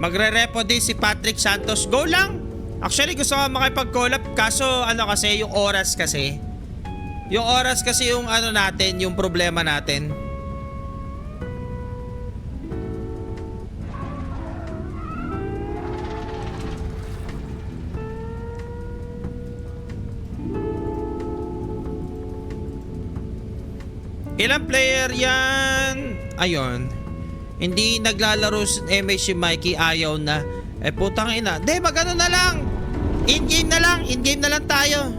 Magre-repo din si Patrick Santos. Go lang! Actually, gusto ko makipag-collab. Kaso, ano kasi, yung oras kasi. Yung oras kasi yung ano natin, yung problema natin. Ilang player yan? Ayun. Hindi naglalaro si MH si Mikey, ayaw na. Eh putang ina. Di, magano na lang. In-game na lang. In-game na lang tayo.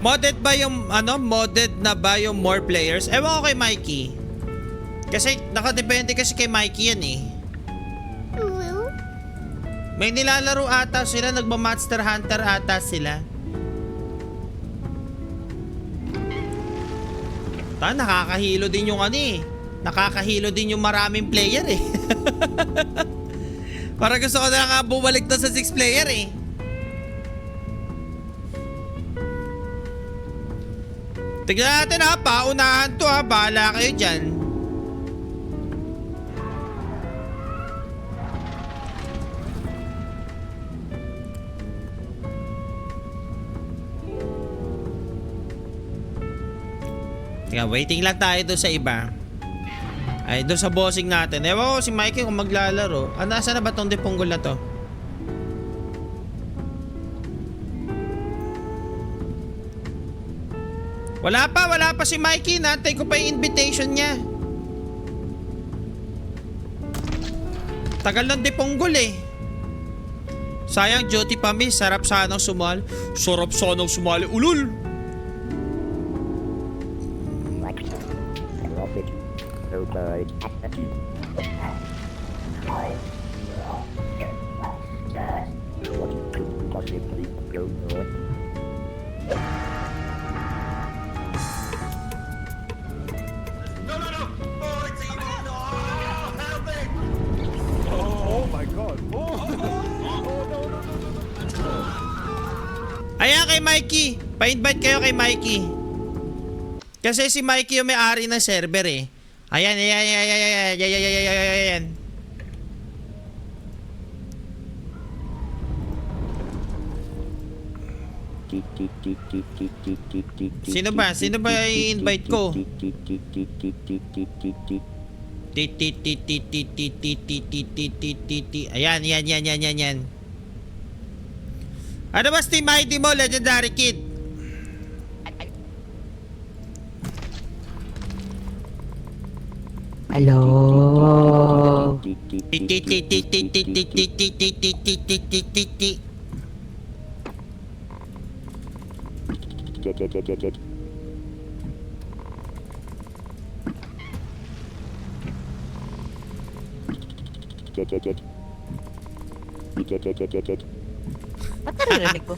Modded ba yung ano? Modded na ba yung more players? Ewan ko kay Mikey. Kasi nakadepende kasi kay Mikey yan eh. May nilalaro ata sila, nagma-Monster Hunter ata sila. Nakakahilo din yung ano eh. Nakakahilo din yung maraming player eh. Parang gusto ko na nga bumalik to sa 6 player eh. Tignan natin ha, paunahan to ha, bahala kayo dyan. Tingnan, waiting lang tayo doon sa iba. Ay, doon sa bossing natin. Ewan ko si Mikey kung maglalaro. Saan na ba tong depunggol na to? Wala pa si Mikey. Nantay ko pa yung invitation niya. Tagal ng depunggol eh. Sayang duty pa miss. Sarap sanang sumali. Sarap sanang sumali. Ulul! Ayan kay Mikey. Pa-invite kayo kay Mikey. Kasi si Mikey yung may-ari ng server eh. Ayan. Sino ba? Sino ba i-invite ko? Ayan. Ano ba Steam ID mo, Legendary Kid? Hello. Ba't naririnig ko?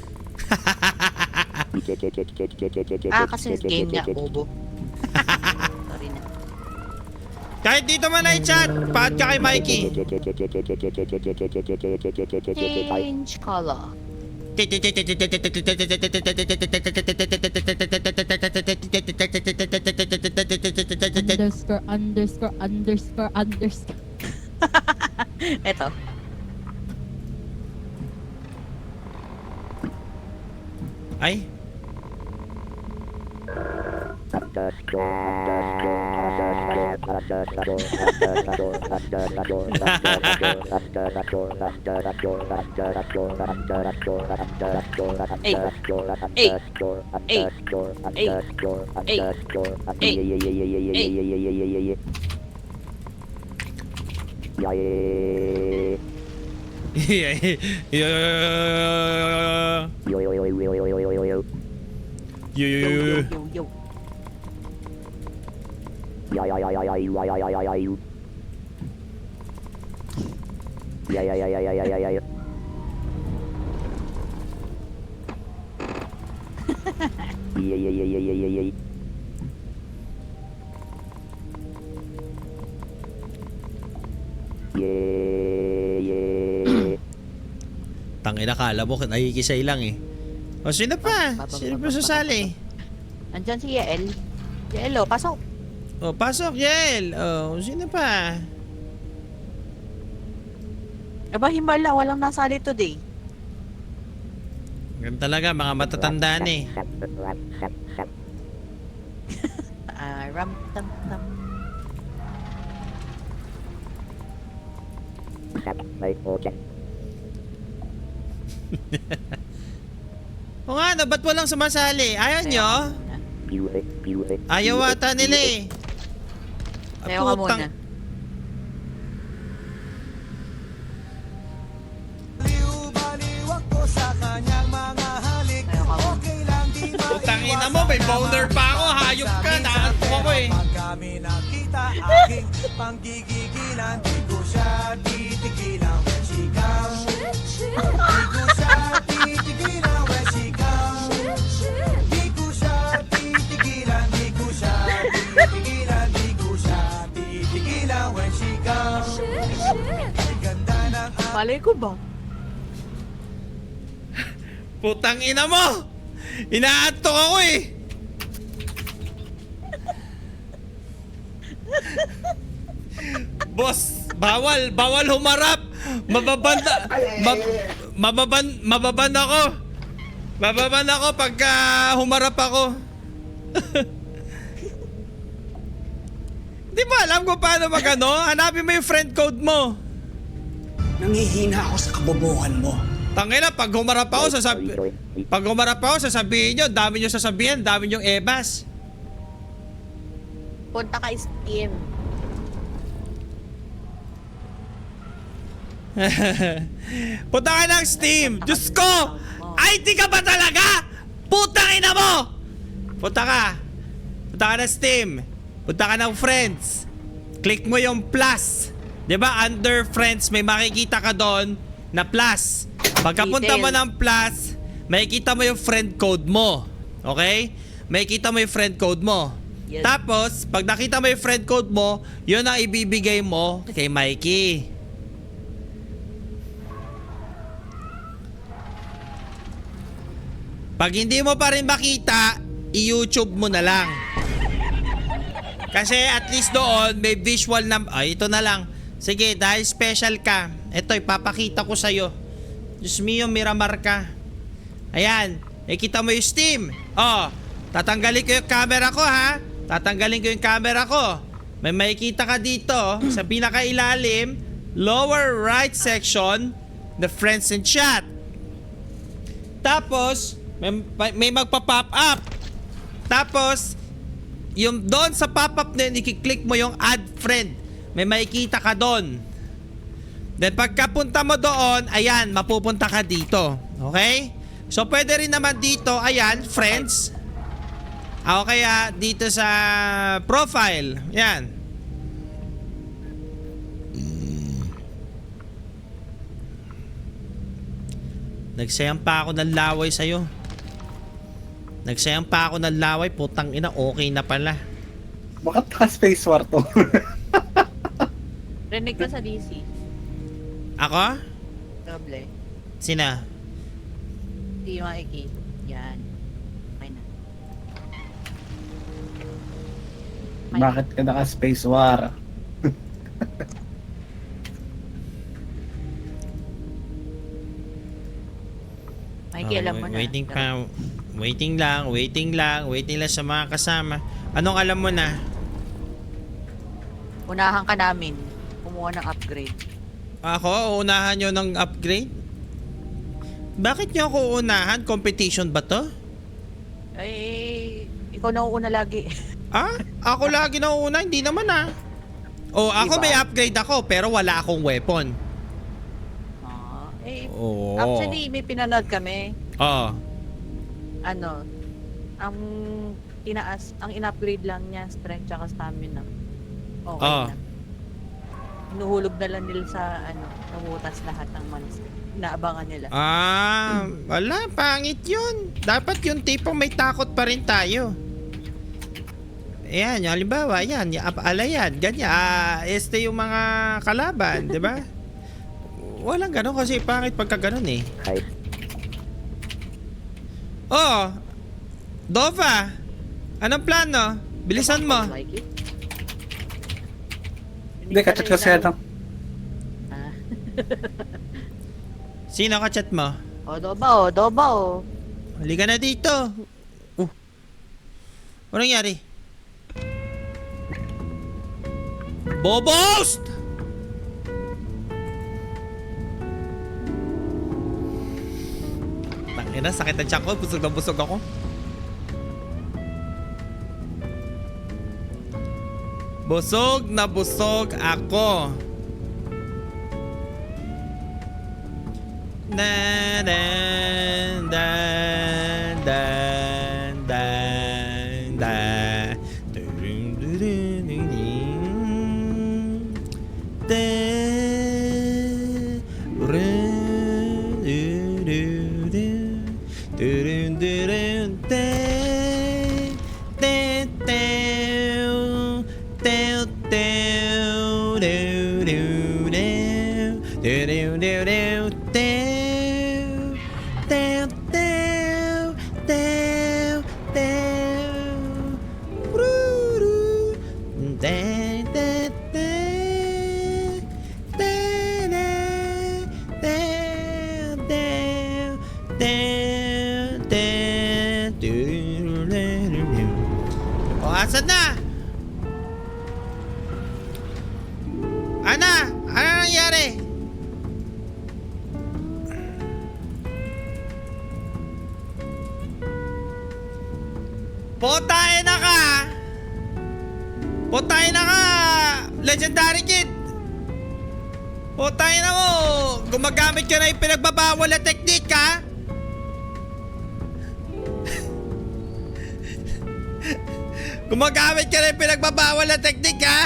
Kasi game niya, bobo. Sorry na. Kahit dito man ay chat, paad ka kay Mikey. Change color. Underscore. Eto. Ay. Yo, yo. Tangina, kala mo nakikisay lang eh. O sino pa? Sino pa sasali? Andyan si Yael. Yael, oh, pasok. O pasok, Yel. O sino pa? Aba, himala, walang nasali today. Ganun talaga, mga matatandaan eh. Ram tam tam. O nga, ba't walang sumasali? Ayaw nyo? Ayaw ata nila eh. Ayaw ka muna. Putangina mo, may boner pa ako. Hayop ka, nakaantok ako eh. Pag kami nakita aking panggigigilan, di ko siya titigilan when she comes. Di ko siya titigilan when she comes. Di ko siya titigilan, di ko siya titigilan, di ko siya titigilan when she comes. Ang ganda ng Malay ko ba? Putangina mo! Inaantok ako eh. Boss, bawal humarap. Mababan ako. Mababan ako pagka humarap ako. Di ba alam ko paano magano? Hanapin mo yung friend code mo. Nangihina ako sa kabobohan mo. Tangina, pag humarap ako, sasabihin nyo, dami nyo sasabihin, dami nyo ebas. Punta ka Steam. Punta ka ng Steam. Diyos ko! ID ka ba talaga? Putang ina mo! Punta ka. Punta ka ng Steam. Punta ka ng Friends. Click mo yung plus. 'Di ba under Friends may makikita ka doon na plus. Pagkapunta mo ng plus, makikita mo yung friend code mo. Okay? Makikita mo yung friend code mo. Yes. Tapos, pag nakita mo yung friend code mo, yun ang ibibigay mo kay Mikey. Pag hindi mo pa rin makita, i-YouTube mo na lang. Kasi at least doon, may visual na... Ay, ito na lang. Sige, dahil special ka, ito, ipapakita ko sa'yo. Diyos mio, Miramar ka. Ayan, nakita mo yung Steam. Oh, tatanggalin ko yung camera ko, ha? Tatanggalin ko yung camera ko. May makikita ka dito, sa pinakailalim, lower right section, the friends and chat. Tapos, may magpa-pop up. Tapos, yung doon sa pop-up na yun, i-click mo yung add friend. May makikita ka doon. Then pagkapunta mo doon, ayan, mapupunta ka dito. Okay? So pwede rin naman dito, ayan, friends. O kaya dito sa profile. Ayan. Nagsayang pa ako ng laway sa'yo. Nagsayang pa ako ng laway, putang ina, okay na pala. Bakit naka-space war to? Rinig ka sa DC. Ako? Doble. Sina? Hindi Mikey. Yan. Okay na. Bakit ka naka-space war? Mikey, alam mo na. Waiting pa. Waiting lang sa mga kasama. Anong alam mo na? Unahan ka namin. Kumuha ng upgrade. Ako, uunahan nyo ng upgrade? Bakit nyo ako uunahan? Competition ba to? Ay, ikaw na uuna lagi. Ah? Ako lagi na uuna? Hindi naman ah. Oh, ako Diba? may upgrade ako pero wala akong weapon. Oo. Oo. Actually, may pinanood kami. Oo. Ano, ang ang in-upgrade lang niya, strength tsaka stamina. Okay Ah. na. Hinuhulog na lang nila sa, nabutas lahat ng monster. Inaabangan nila. Wala, pangit yun. Dapat yung tipong may takot pa rin tayo. Ayan, halimbawa, yan, alayan, ganyan. Yung mga kalaban, di ba? Walang ganun kasi pangit pagka ganun eh. Hype. Oh, Dova, anong plano? Bilisan mo. Mikey? Hindi, kachat kasi ano. Ah. Sino ka chat mo? Doba o. Halika na dito. Anong nangyari? Bobos! Tangina, sakit ang tiyan ko. Busog na busog ako. Busog na busog ako. Na na da da da da. Dun, dun, dun, dun, dun. Da, run, du, du, du. Dun, dun, dun, da. Da, da, da, da, du, du, du. Du, du, du, du, du. Down, down, down, down. Woo-doo. Down, down, down. Down, down, down, down, down. Do-do-do-do-do. O, asan na? Ana, ano nangyari? Potay na ka! Potay na ka! Legendary Kid! Potay na mo! Gumagamit ka na yung pinagbabawal na technique, ha? Gumagamit ka na yung pinagbabawal na technique, ha?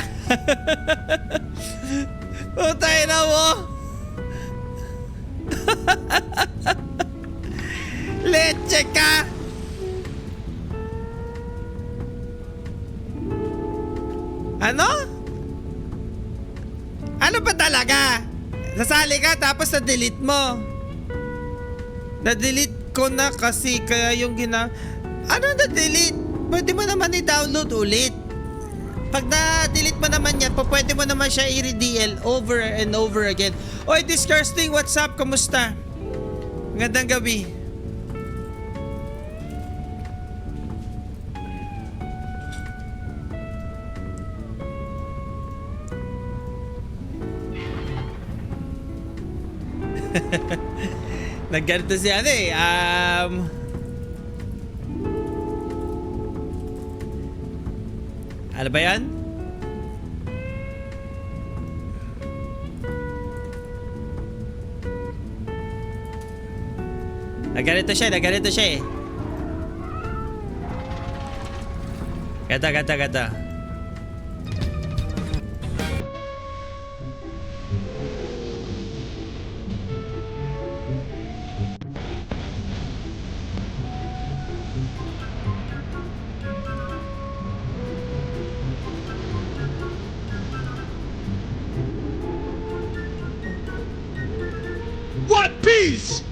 Potay na mo! Leche ka! Ano? Ano ba talaga? Sasali ka tapos na-delete mo. Na-delete ko na kasi kaya yung Ano na-delete? Pwede mo naman i-download ulit. Pag na-delete mo naman yan, pwede mo naman siya i-redeal over and over again. Oy, Disgusting, what's up? Kamusta? Magandang gabi. Nagganito si ano eh. Ano ba yan? Nagganito siya eh. Gata. What peace?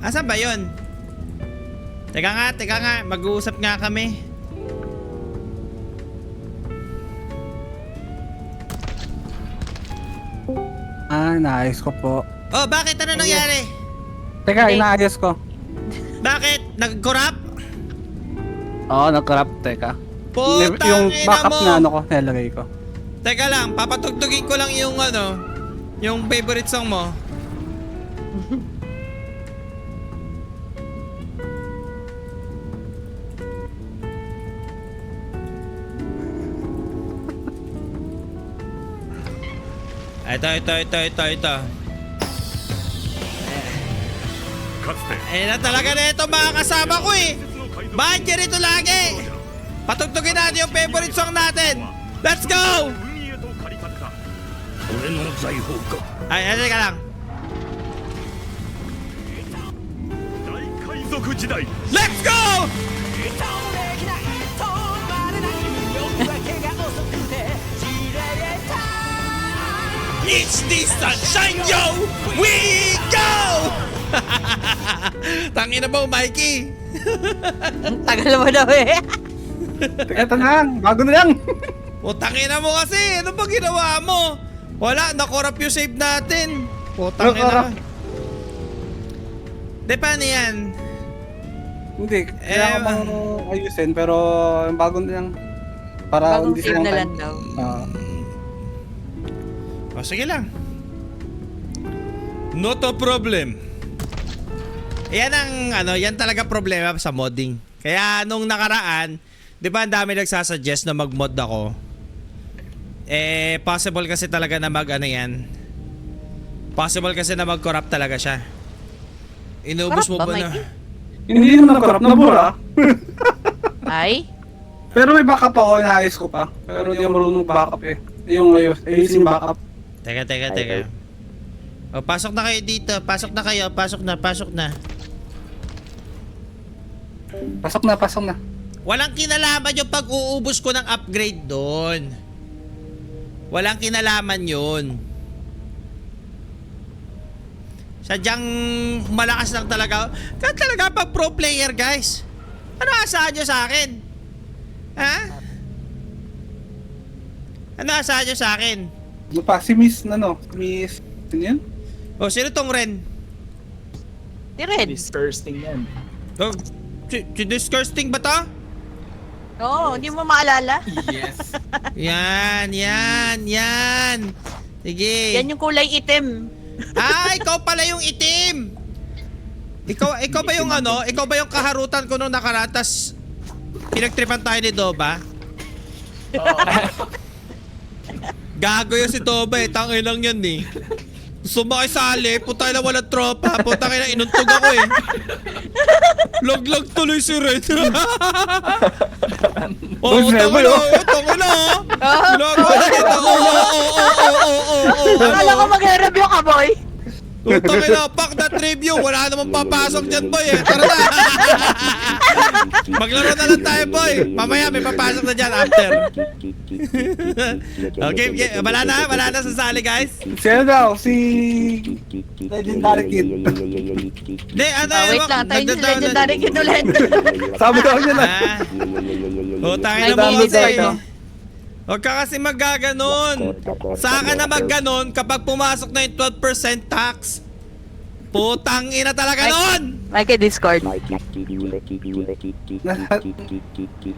Asan ba yun? Teka nga, mag-uusap nga kami. Naayos ko po. Oh, bakit? Ano nangyari? Teka, Hindi. inaayos ko. Bakit? Nag-corrupt? Oo, nag-corrupt. Teka. Putang Yung ina backup mo. na ano ko, nilagay ko. Teka lang, papatugtugin ko lang yung ano, yung favorite song mo. Ito. Ayun na talaga na ito mga kasama ko eh. Bakit ka rito lagi? Patugtugin natin yung favorite song natin. Let's go! Ay, teka lang. Let's go! It's the sunshine, yo! We go! Tangina ba, Mikey? Tagal mo daw eh. Eto na lang, bago na lang. Putangina mo kasi, ano ba ginawa mo? Wala, nakorap yung save natin. Putangina. De, paano yan? Hindi, kaya bang ayusin, pero bago na lang. Para Bagong hindi save silang na time. lang daw. O, sige lang. Not a problem. Yan ang, yan talaga problema sa modding. Kaya nung nakaraan, di ba ang dami nagsasuggest na mag-mod ako? Eh, possible kasi talaga na possible kasi na mag-corrupt talaga siya. Inubos mo Corrupt ba ba, na? Mikey? Hindi naman nakorap, nabura. Ay? Pero may backup ako, naayos ko pa. Pero hindi ako marunong backup eh. Yung ayusin backup. Teka. O, pasok na kayo dito. Pasok na kayo. Pasok na. Pasok na. Walang kinalaman yung pag-uubos ko ng upgrade doon. Walang kinalaman yun. Sadyang malakas lang talaga. Kaya talaga pag pro player, guys. Ano asahan nyo sa akin? Ha? Ano asahan nyo sa akin? Ano pa, si Miss, ano yan? O, sino tong Ren? Si Red. Disgusting yan. O, si disgusting ba to? Oo, hindi mo maalala. Yes. Yan. Sige. Yan yung kulay itim. Ah, ikaw pala yung itim. Ikaw ba yung ikaw ba yung kaharutan ko nung nakaratas pinagtripan tayo ni Doba? Gago yun si Doba eh, tangin lang yan eh. Gusto mo makisali, putay na walang tropa, putay na inuntog ako eh. Log tuloy si Red. Oo, tangin na. Ginagawa na kita. Akala ko mag-review ka, boy. Tangin na, pack that review. Wala namang papasok dyan, boy eh. Tara na. Maglaro na lang tayo, boy. Mamaya may papasok na dyan after. Okay, wala na sasali, guys. Sino daw? Si Legendary Kid. Hindi, Wait lang, tayo yung legendary kid ulit. Sabi daw niya na. Tangin na mo Download kasi. daw ito. Huwag ka kasi maggaganon. Saka na magganon kapag pumasok na yung 12% tax. Putang ina talaga nun! Mikey, Discord.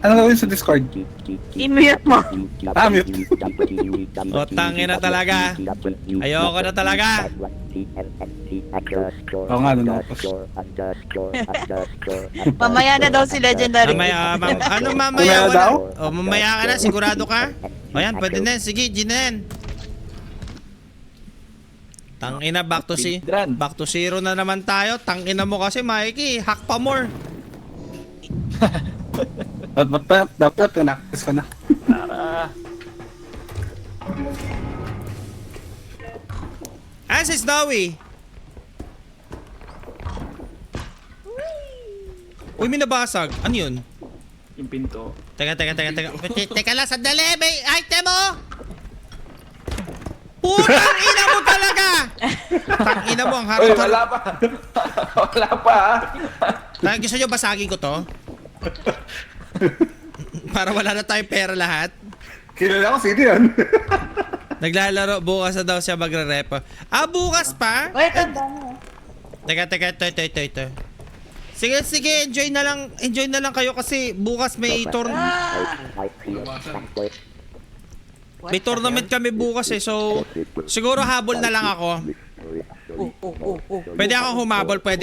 Ano gawin sa Discord? I-mute mo. Mute. Putang ina talaga. Ayoko na talaga. Oo nga, ano. Mamaya na daw si legendary. Mamaya, mamaya Mamaya wala. daw? O, mamaya ka na, sigurado ka? O yan, pwede na yan. Sige, G na yan. Tangina, back to zero na naman tayo. Tangina mo kasi, Mikey. Hack pa more. Dapat pinaktis ko na. Ah, si Snowy. Uy, may nabasag. Ano yun? Yung pinto. Teka. Teka lang, sandali. May item mo! Putang ina mo talaga! Tang ina mo, ang harap. Wala pa. Wala pa. Gusto nyo basagin ko to? Para wala na tayong pera lahat. Kilala ko sino yan. Naglalaro, bukas na daw siya magre-repo. Ah, bukas pa? Wait, ang dami. Teka, ito. Sige, enjoy na lang kayo kasi bukas may What may the tournament kami bukas eh. So siguro habol na lang ako. hell? Oh. Pwede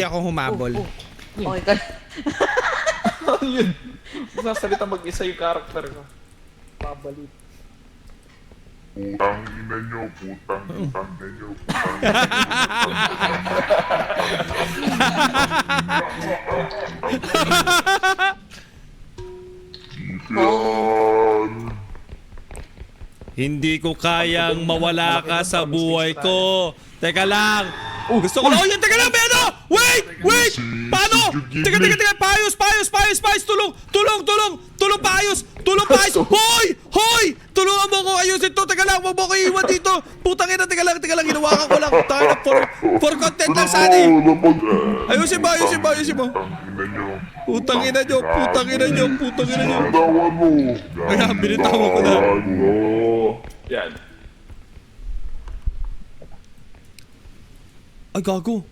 akong humabol. Okay ka. Ano yun? Sasalita mag-isa yung karakter ko. Pabalik. Putang ina nyo, putang ina nyo, putang Hindi ko kayang mawala ka sa buhay ko. Teka lang. Gusto ko. Oh, yan, teka lang, Beno! Wait! Paano? Teka. Payos! Tulong, payos! Hoy! Tulungan mo ko ayusin to. Teka lang, wag mo ko iiwan dito. Putang ina, teka lang. Hinawakan ko lang. Tayo for content lang sana eh. Ayusin mo. Putang ina nyo. Tawan mo! Kaya, binitawan ko na. Yan. Ay, gago.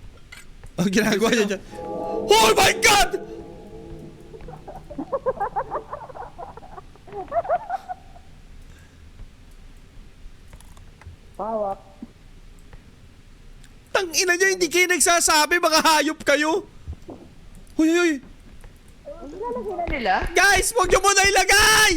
Ang ginagawa niya dyan. Oh my God! Tang ina niya, hindi kayo nagsasabi, mga hayop kayo. Hoy. Lalagyan na nila? Guys, huwag niyo muna ilagay!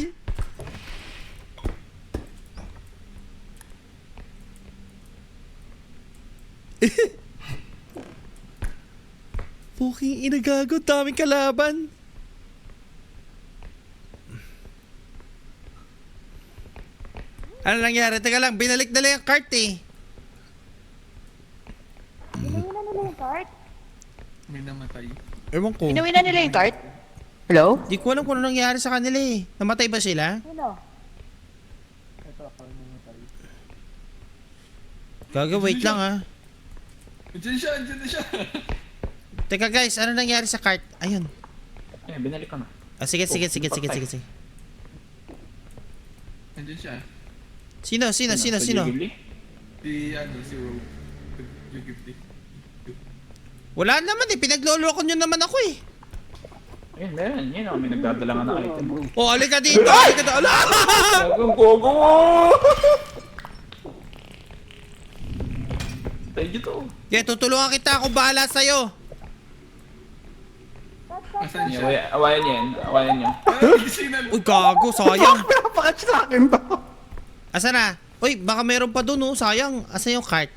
Puking inagago, daming kalaban. Ano nangyari? Teka lang, binalik na lang yung cart eh. May namatay. Ewan ko. Inuwi na nila yung cart? Hello? Di ko alam kung ano nangyari sa kanila eh. Namatay ba sila? Gaga, wait lang ah. Andiyan na siya. Teka guys, ano nangyari sa cart? Ayun. Binalik ko na. Ah, sige. Oh, Patay. Andiyan siya. Sino? Sa Ghibli? Si Rogue. Yung gifty. Wala naman eh, pinagloloko nyo naman ako eh. Ayun, meron. Yun may nagdadala nga ng item. Oh, alika dito, Ala! Gogo! Tayo dito. Yeah, tutulungan kita, ako bahala sa'yo. Asan siya? Awayan niyo. Ay, sinal. Uy, gago, sayang. Napakatch sa akin to. Asa na? Uy, baka meron pa dun oh, sayang. Asa yung cart?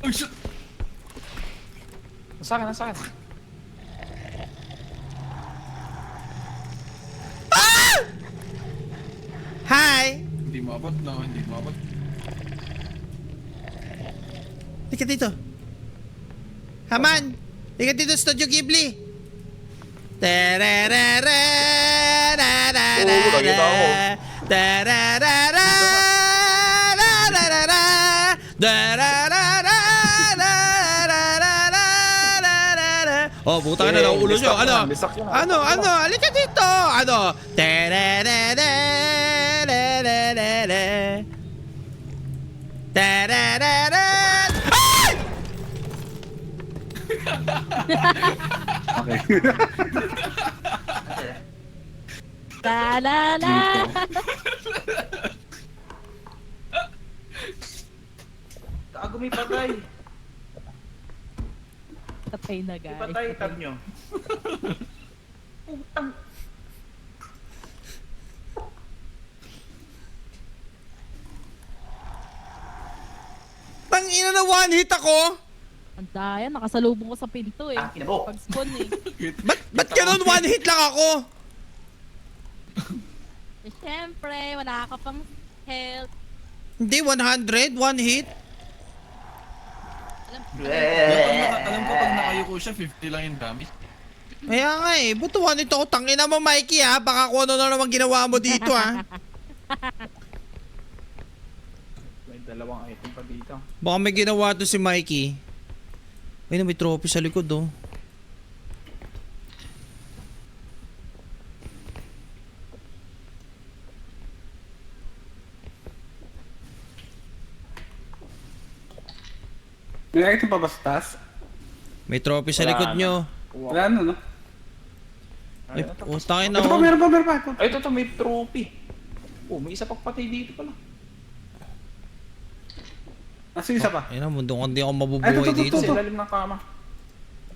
Oh, shit. Sa akin. Hi! Hindi maabot, no? Hindi maabot. Lika dito. Haman! Lika dito, Studio Ghibli. Tararara, Oo, nakita ako. Tararara, tararara, tararara, tararara. Oh, buta ka na ng ulo nyo. Bisak yun. Ano? Halika dito. Tararara, tararara. Ay! Okay. La. Gago, may patay. Patay na guys. Patay, tab nyo. Tangina na one hit ako. Ang daya, nakasalubong ko sa pinto eh. Pag-spawn eh. Ba't ganun one hit lang ako? Eh, syempre, wala ka pang health. Hindi, 100, one hit. Alam ko pag nakayuko siya, 50 lang yung damage. Kaya nga eh, buto one hit ako. Tangina mo, Mikey ha. Baka kung ano na naman ginawa mo dito ha. May dalawang item pa dito. Baka may ginawa to si Mikey. Ay na, may trophy sa likod oh. May item pa ba sa taas? May trophy sa Wala likod na. nyo. Wala na, no? Ay, utangin na. Ito pa, meron pa. Ito. Ay, ito, may trophy. Oh, may isa pang patay dito pala. Nasa isa pa. Ayun na, mundo ko hindi ako Ay, mabubuhay ito, dito. Sa ilalim ng kama.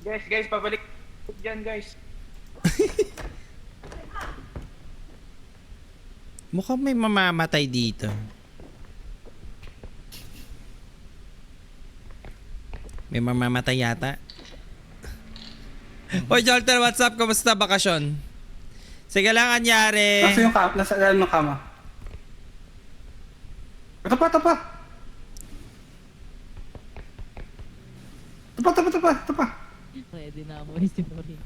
Guys, pabalik dyan, guys. Mukhang may mamamatay dito. May mamamatay yata. Hoy, Jolter, what's up? Kumusta bakasyon? Sige lang, anyari. Nasa yung kama, nasa ilalim ng kama. Ito pa. Ito pa. Pwede na mo si Nori.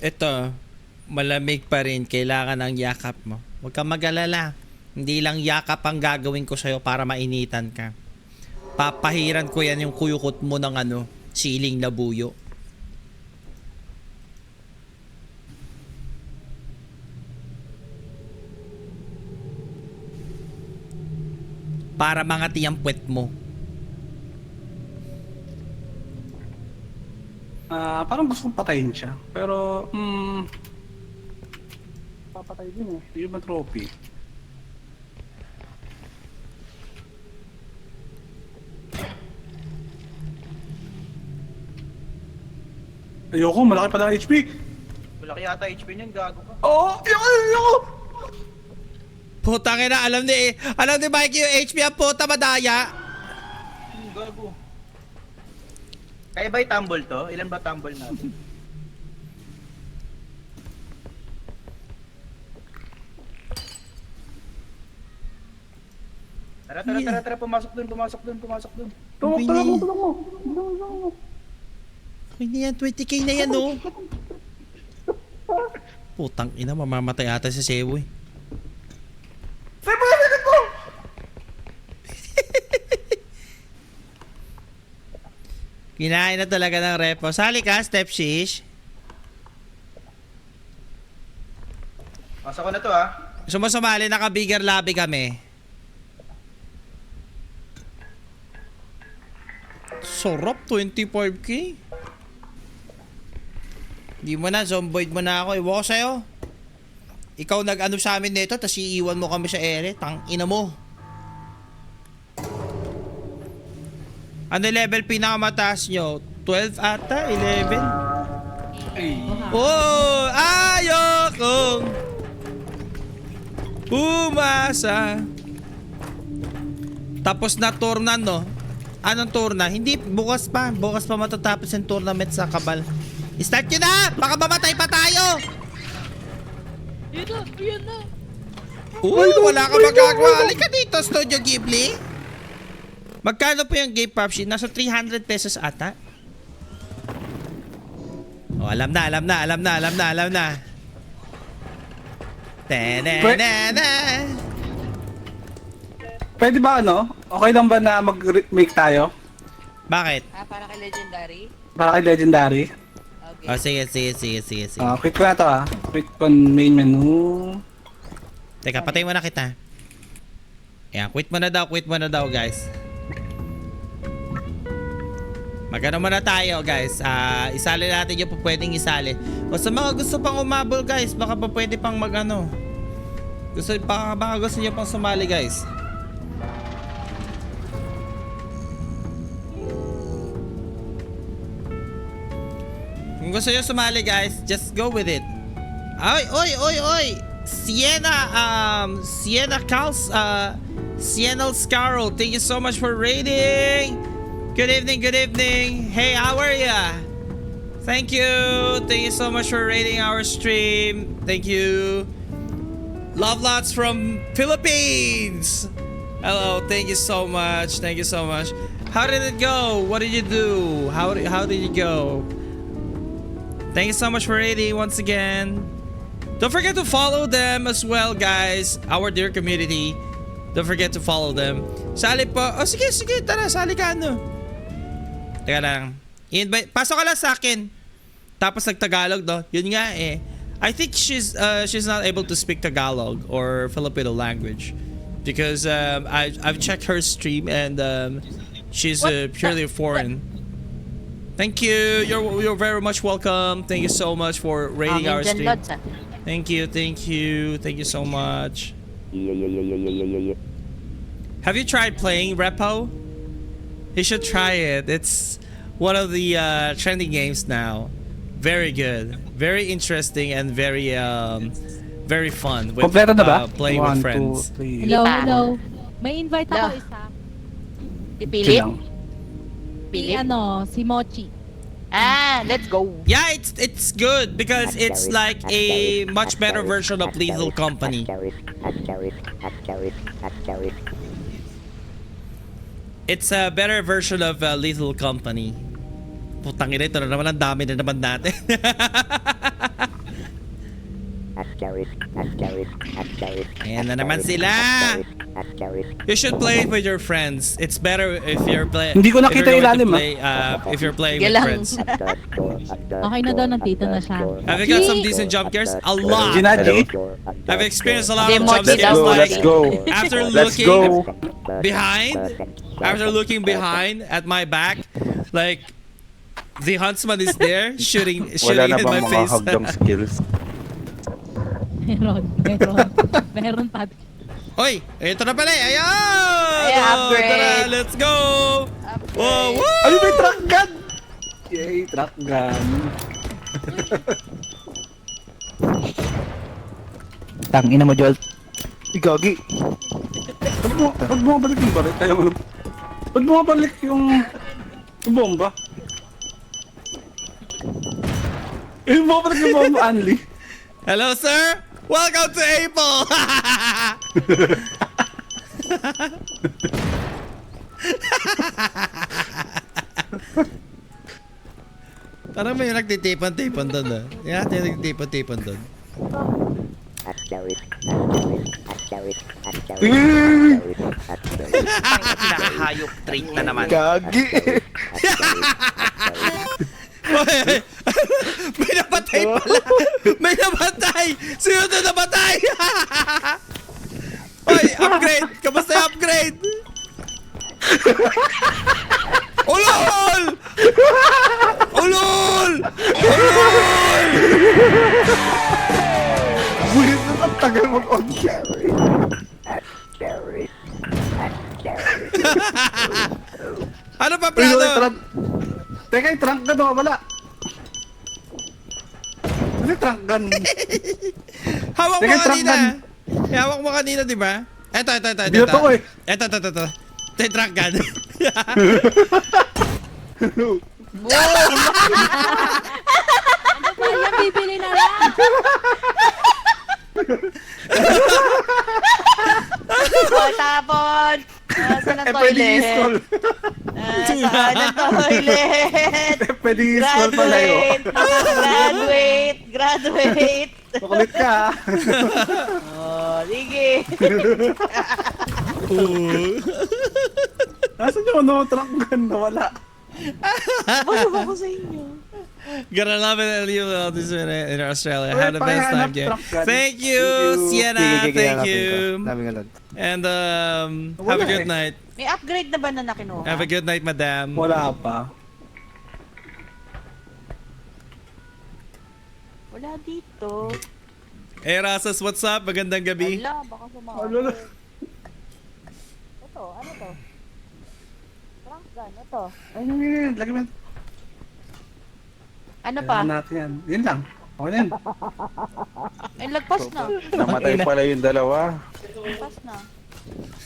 Ito, malamig pa rin. Kailangan ng yakap mo. Huwag kang mag-alala. Hindi lang yakap ang gagawin ko sa'yo para mainitan ka. Papahiran ko yan yung kuyukot mo ng siling na buyo. Para mangati ang puwet mo. Parang gusto kong patayin siya. Pero, papatay din eh. Hindi ba trophy? Ayoko, malaki pa lang HP. Malaki yata HP niyan, gago ka. Oo, ayoko. Putang ina, alam ni Mikey yung HP ang puta madaya. Gago. Kaya ba i-tumble to? Ilan ba tumble natin? Tara, pumasok dun. Tulong mo. Okay na yan, 20k na yan, oh. Putang ina, mamamatay ata si Sebo, eh. Kinain na talaga ng repo. Sali ka, Step Shish. Pasok ko na to, ah. Gusto mo sumali, naka-bigger lobby kami. Sarap, 25k. Di mo na, zomboid mo na ako. Iwan ko sa'yo. Ikaw nag-ano sa amin nito, tapos iiwan mo kami sa ere. Tang ina mo. Ano level pinakamataas nyo? 12 ata? 11? Oh! Ayokong umasa. Tapos na tournament, no? Anong tournament? Hindi, bukas pa. Bukas pa matatapos yung tournament sa Kabal. Start nyo na! Baka mamatay pa tayo! Yun na. Wala ka magagawa. Halika dito, Studio Ghibli. Magkano po yung game pop sheet? Nasa 300 pesos ata. Oh, alam na. Ta-na-na-na. Pwede ba okay lang ba na mag-make tayo? Bakit? Para kay Legendary? Para kay Legendary? Okay. Oh, sige. Quick ko na to Quick on main menu. Teka, patay mo na kita. Ayan, quit mo na daw, guys. Magano muna tayo, guys. Isali natin yung pwedeng isali. O sa mga gusto pang umabol, guys, baka pa pwede pang mag-ano. Baka gusto nyo pang sumali, guys. Kung gusto nyo sumali, guys, just go with it. Oy! Sienna Scarrow, thank you so much for raiding. Good evening. Hey, how are ya? Thank you so much for raiding our stream. Thank you. Love lots from Philippines. Hello, thank you so much. How did it go? What did you do? How did you go? Thank you so much for raiding once again. Don't forget to follow them as well, guys. Our dear community. Don't forget to follow them. Sali po. Oh, sige. Tara, sali ka Teka lang. I-invite. Pasok ka lang sa akin. Tapos nag-Tagalog, no? Yun nga eh. I think she's not able to speak Tagalog or Filipino language. because I've checked her stream and she's purely foreign. Thank you. You're very much welcome. Thank you so much for rating our Dyan, stream. Lods, ah. Thank you so much. Have you tried playing Repo? You should try it. It's one of the trending games now. Very good, very interesting, and very fun with Kompleto na ba? playing with 1, friends. 2, 3. Hello, Ilan? hello. May invite ako Hello. isa. Si Philip? Lang. Si Philip? si Mochi. Let's go. Yeah, it's good because it's like a much better version of Lethal Company. It's a better version of Lethal Company. Putang ina, ito na naman, ang dami na naman natin. Ayan na naman sila. You should play it with your friends. It's better if you're playing. Hindi ko nakita ilalim, if you're playing Sige with lang. friends. Okay na daw, nandito na siya. Have you got some decent jump scares? A lot. Ginaji? I've experienced a lot Hindi, of jump Mochi scares. daw, Like, Mochi. go. after Let's looking go. after looking behind at my back, like the huntsman is there shooting Wala na in bang my mga face. hagdang skills? Meron pa. Oy, ito na pala. Ayan! Ay, upgrade. Tara, let's go! Whoa, woo! Ay, may truck gun! Yay, truck gun. Tangina mo, Joel. Igagi. Ba't bumabalik yung barit? Tayo mo. Ba't bumabalik yung bomba? Bumabalik yung bomba, Anli. Hello, sir! Welcome to Apple! Parang may nagtitipan-tipan doon ah. Yan, may nagtitipan-tipan doon. Pinakahayop trait na naman. Gagi! May napatay pala! May napatay! Sino na napatay? Oy, upgrade! Kamusta yung upgrade? Ulol! Ulol! Ulol! Bulit na ang tagal mag-on. Ano pa, Uy, Prado? Teka, yung trunk gun wala. Ano yung trunk gun? Hawak mo Teka, truck kanina. gun. Hawak mo kanina, di ba? Eto. Dito ko eh. Eto. Ito yung truck gun. Kaya bibili na lang. Tapon! Saan ang Pwede toilet? i-scroll. Saan ang toilet? Pwede i-scroll pala yun. Graduate! Makulit ka. Oh, sige. Nasaan yung ano, trunk gun na wala? Basok ako sa inyo. Gotta love it and you love this in Australia. Wait, Have the best time, pakihanap game. truck gun. Thank you, Sienna. Thank you. Dami nga lang. And have Wala a good eh. night. May upgrade na ba na nakinuha? Have a good night, madam. Wala pa. Wala dito. Hey, Rasas, what's up? Magandang gabi. Wala, baka sumama. Wala. Ito, ano to? Trunk gun, ito. Ay, yun. Lagi mo. Ano pa? Kailangan natin yan. Yun lang. Okay na yan. Ay, lagpas na. Namatay pala yung dalawa. Lagpas na.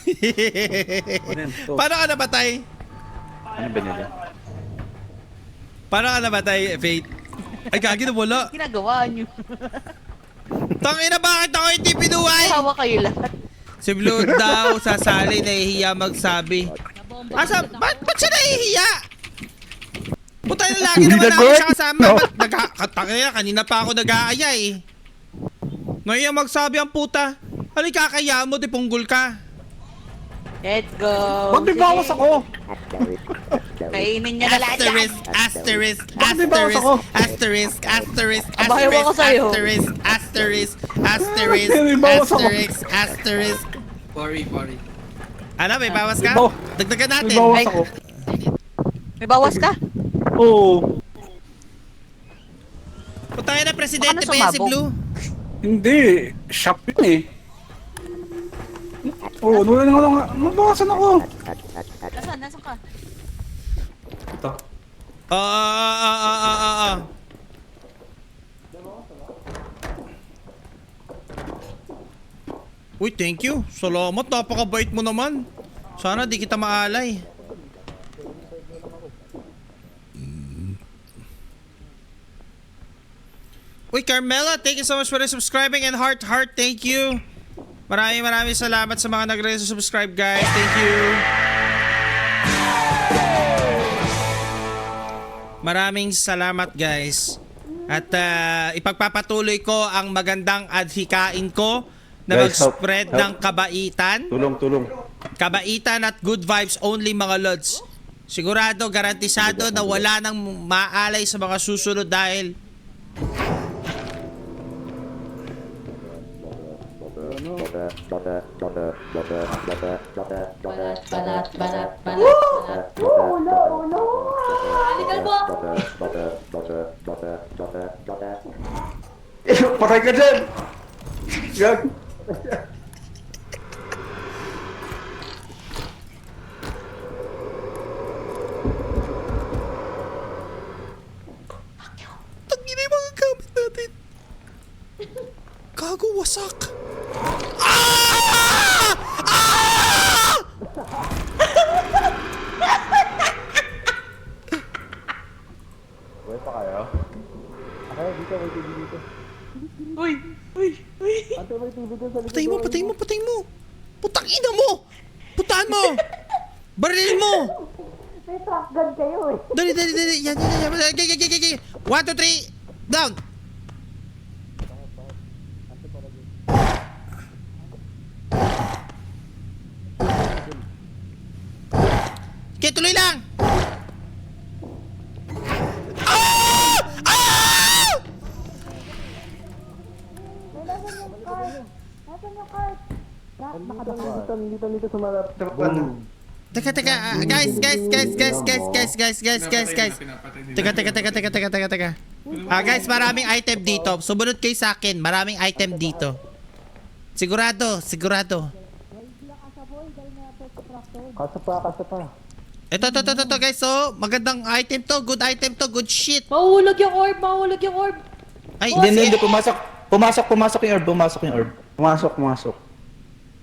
Okay na yan. So, Paano ka namatay? Ano ba nila? Paano ka namatay, Faith? Ay, gagi na wala. Ginagawa nyo. Tangina, bakit ako hindi pinuhay? Hawa kayo lahat. Si Blue daw, sasali, nahihiya magsabi. Asa, ba't siya nahihiya? Puta na lagi Hindi naman na namin good. siya kasama. No. Tangina, kanina pa ako nag-aaya eh. Nahihiya magsabi ang puta. Halika, kakaya mo, di punggol ka. Let's go. Ba't may bawas ako? Kainin nyo na lahat yan. Asterisk. Bakit may bawas ako? Abay, ewan ko sa'yo. May bawas ako. Worry. Ano, may bawas ka? May Dagdagan May natin. bawas Ay. ako. May bawas ka? Oo. Putangin na, presidente Baka pa yan si sumabog. Blue. Hindi. Shop yun eh. Oo, wala na nga. Mabawasan ako. Nasaan ka? Ito. Oo. Uy, thank you. Salamat, napakabait mo naman. Sana di kita maalay. Uy, Carmela, thank you so much for the subscribing and heart, thank you. Maraming salamat sa mga nagre-subscribe, guys. Thank you. Maraming salamat, guys. At ipagpapatuloy ko ang magandang adhikain ko na Guys, mag-spread help. ng kabaitan. Tulong. Kabaitan at good vibes only, mga lods. Sigurado, garantisado na wala nang maalay sa mga susunod dahil Patay ka dyan! Gag! tangina yung mga gamit natin. Gago, wasak. Ah! Ah! Patay mo. Putang ina mo. Putahan mo. Barilin mo. May truck gun kayo eh. Dali. Yan. Okay. 1, 2, 3. Down. Okay, tuloy lang. Ah! Ah! Teka, guys. Teka. Guys, maraming item dito. Sumunod kayo sa akin. Maraming item dito. Sigurado. Kasa pa. Ito, guys. So, magandang item to. Good item to. Good shit. Mahulog yung orb. Ay, Hindi, pumasok. Pumasok yung orb. Pumasok.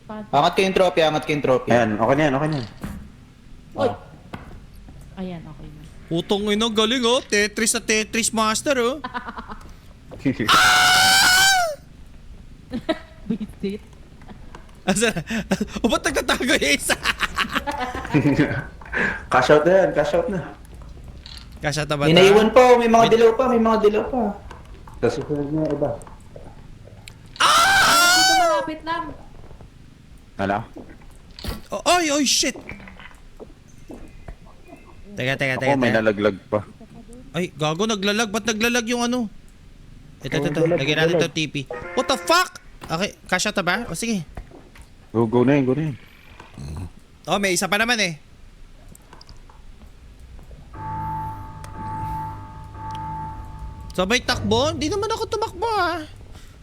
Angat ko yung trophy. Ayan, okay na yan. Ayan, okay na. putong ina, galing oh. Tetris na Tetris master oh. Visit. Asa? O ba't nagtatago yung isa? Cash out na. Kasya taba May naiwan pa, may mga dilaw pa. Tapos susunod niya iba. Dito malapit lang. Hala? Oh, oy, shit. Teka. Ako may nalaglag pa. Ay, gago, naglalag. Ba't naglalag yung ano? Ito. Lagyan natin ito TP. What the fuck? Okay, kasya ta ba? O sige. Go na yun. Oh, may isa pa naman eh. Sabay takbo? Hindi naman ako tumakbo ah.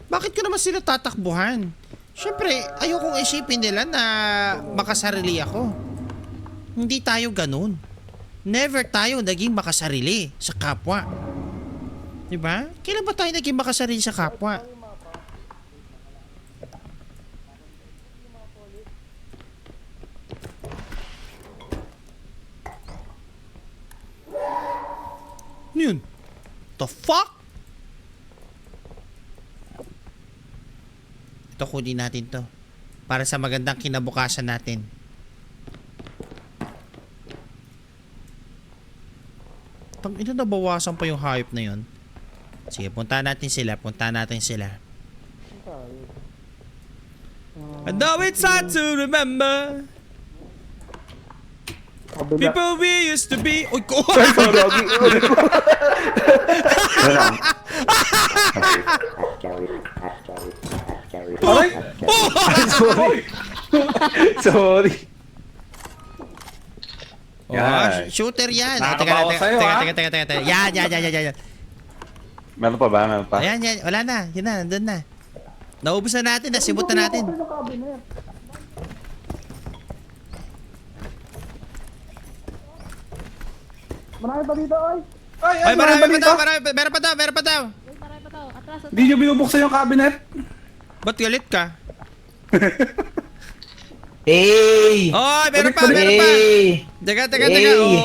Bakit ko naman sila tatakbuhan? Siyempre, ayokong isipin nila na makasarili ako. Hindi tayo ganun. Never tayo naging makasarili sa kapwa. Diba? Kailan ba tayo naging makasarili sa kapwa? Ano yun? The fuck? Ito, kunin natin to. Para sa magandang kinabukasan natin. Ina, nabawasan pa yung hype na yun. Sige, punta natin sila. And now it's hard to remember people we used to be. Uy, ko! Aray! Oh! Sorry! Sorry. Oh, Yan. shooter yan. Oh, Nakakabawa sa'yo, ah. teka. Yan. Meron pa ba? Meron pa? Ayan, wala na. Yun na, nandun na. Naubos na natin, nasibot na natin. Marami pa dito, oy. Ay, marami pa daw. Meron pa daw. Uy, marami pa daw. Atras. Hindi nyo binubuksan yung cabinet. Ba't galit ka? Hey! Oh, meron pa. Hey! Teka. Hey. Oh.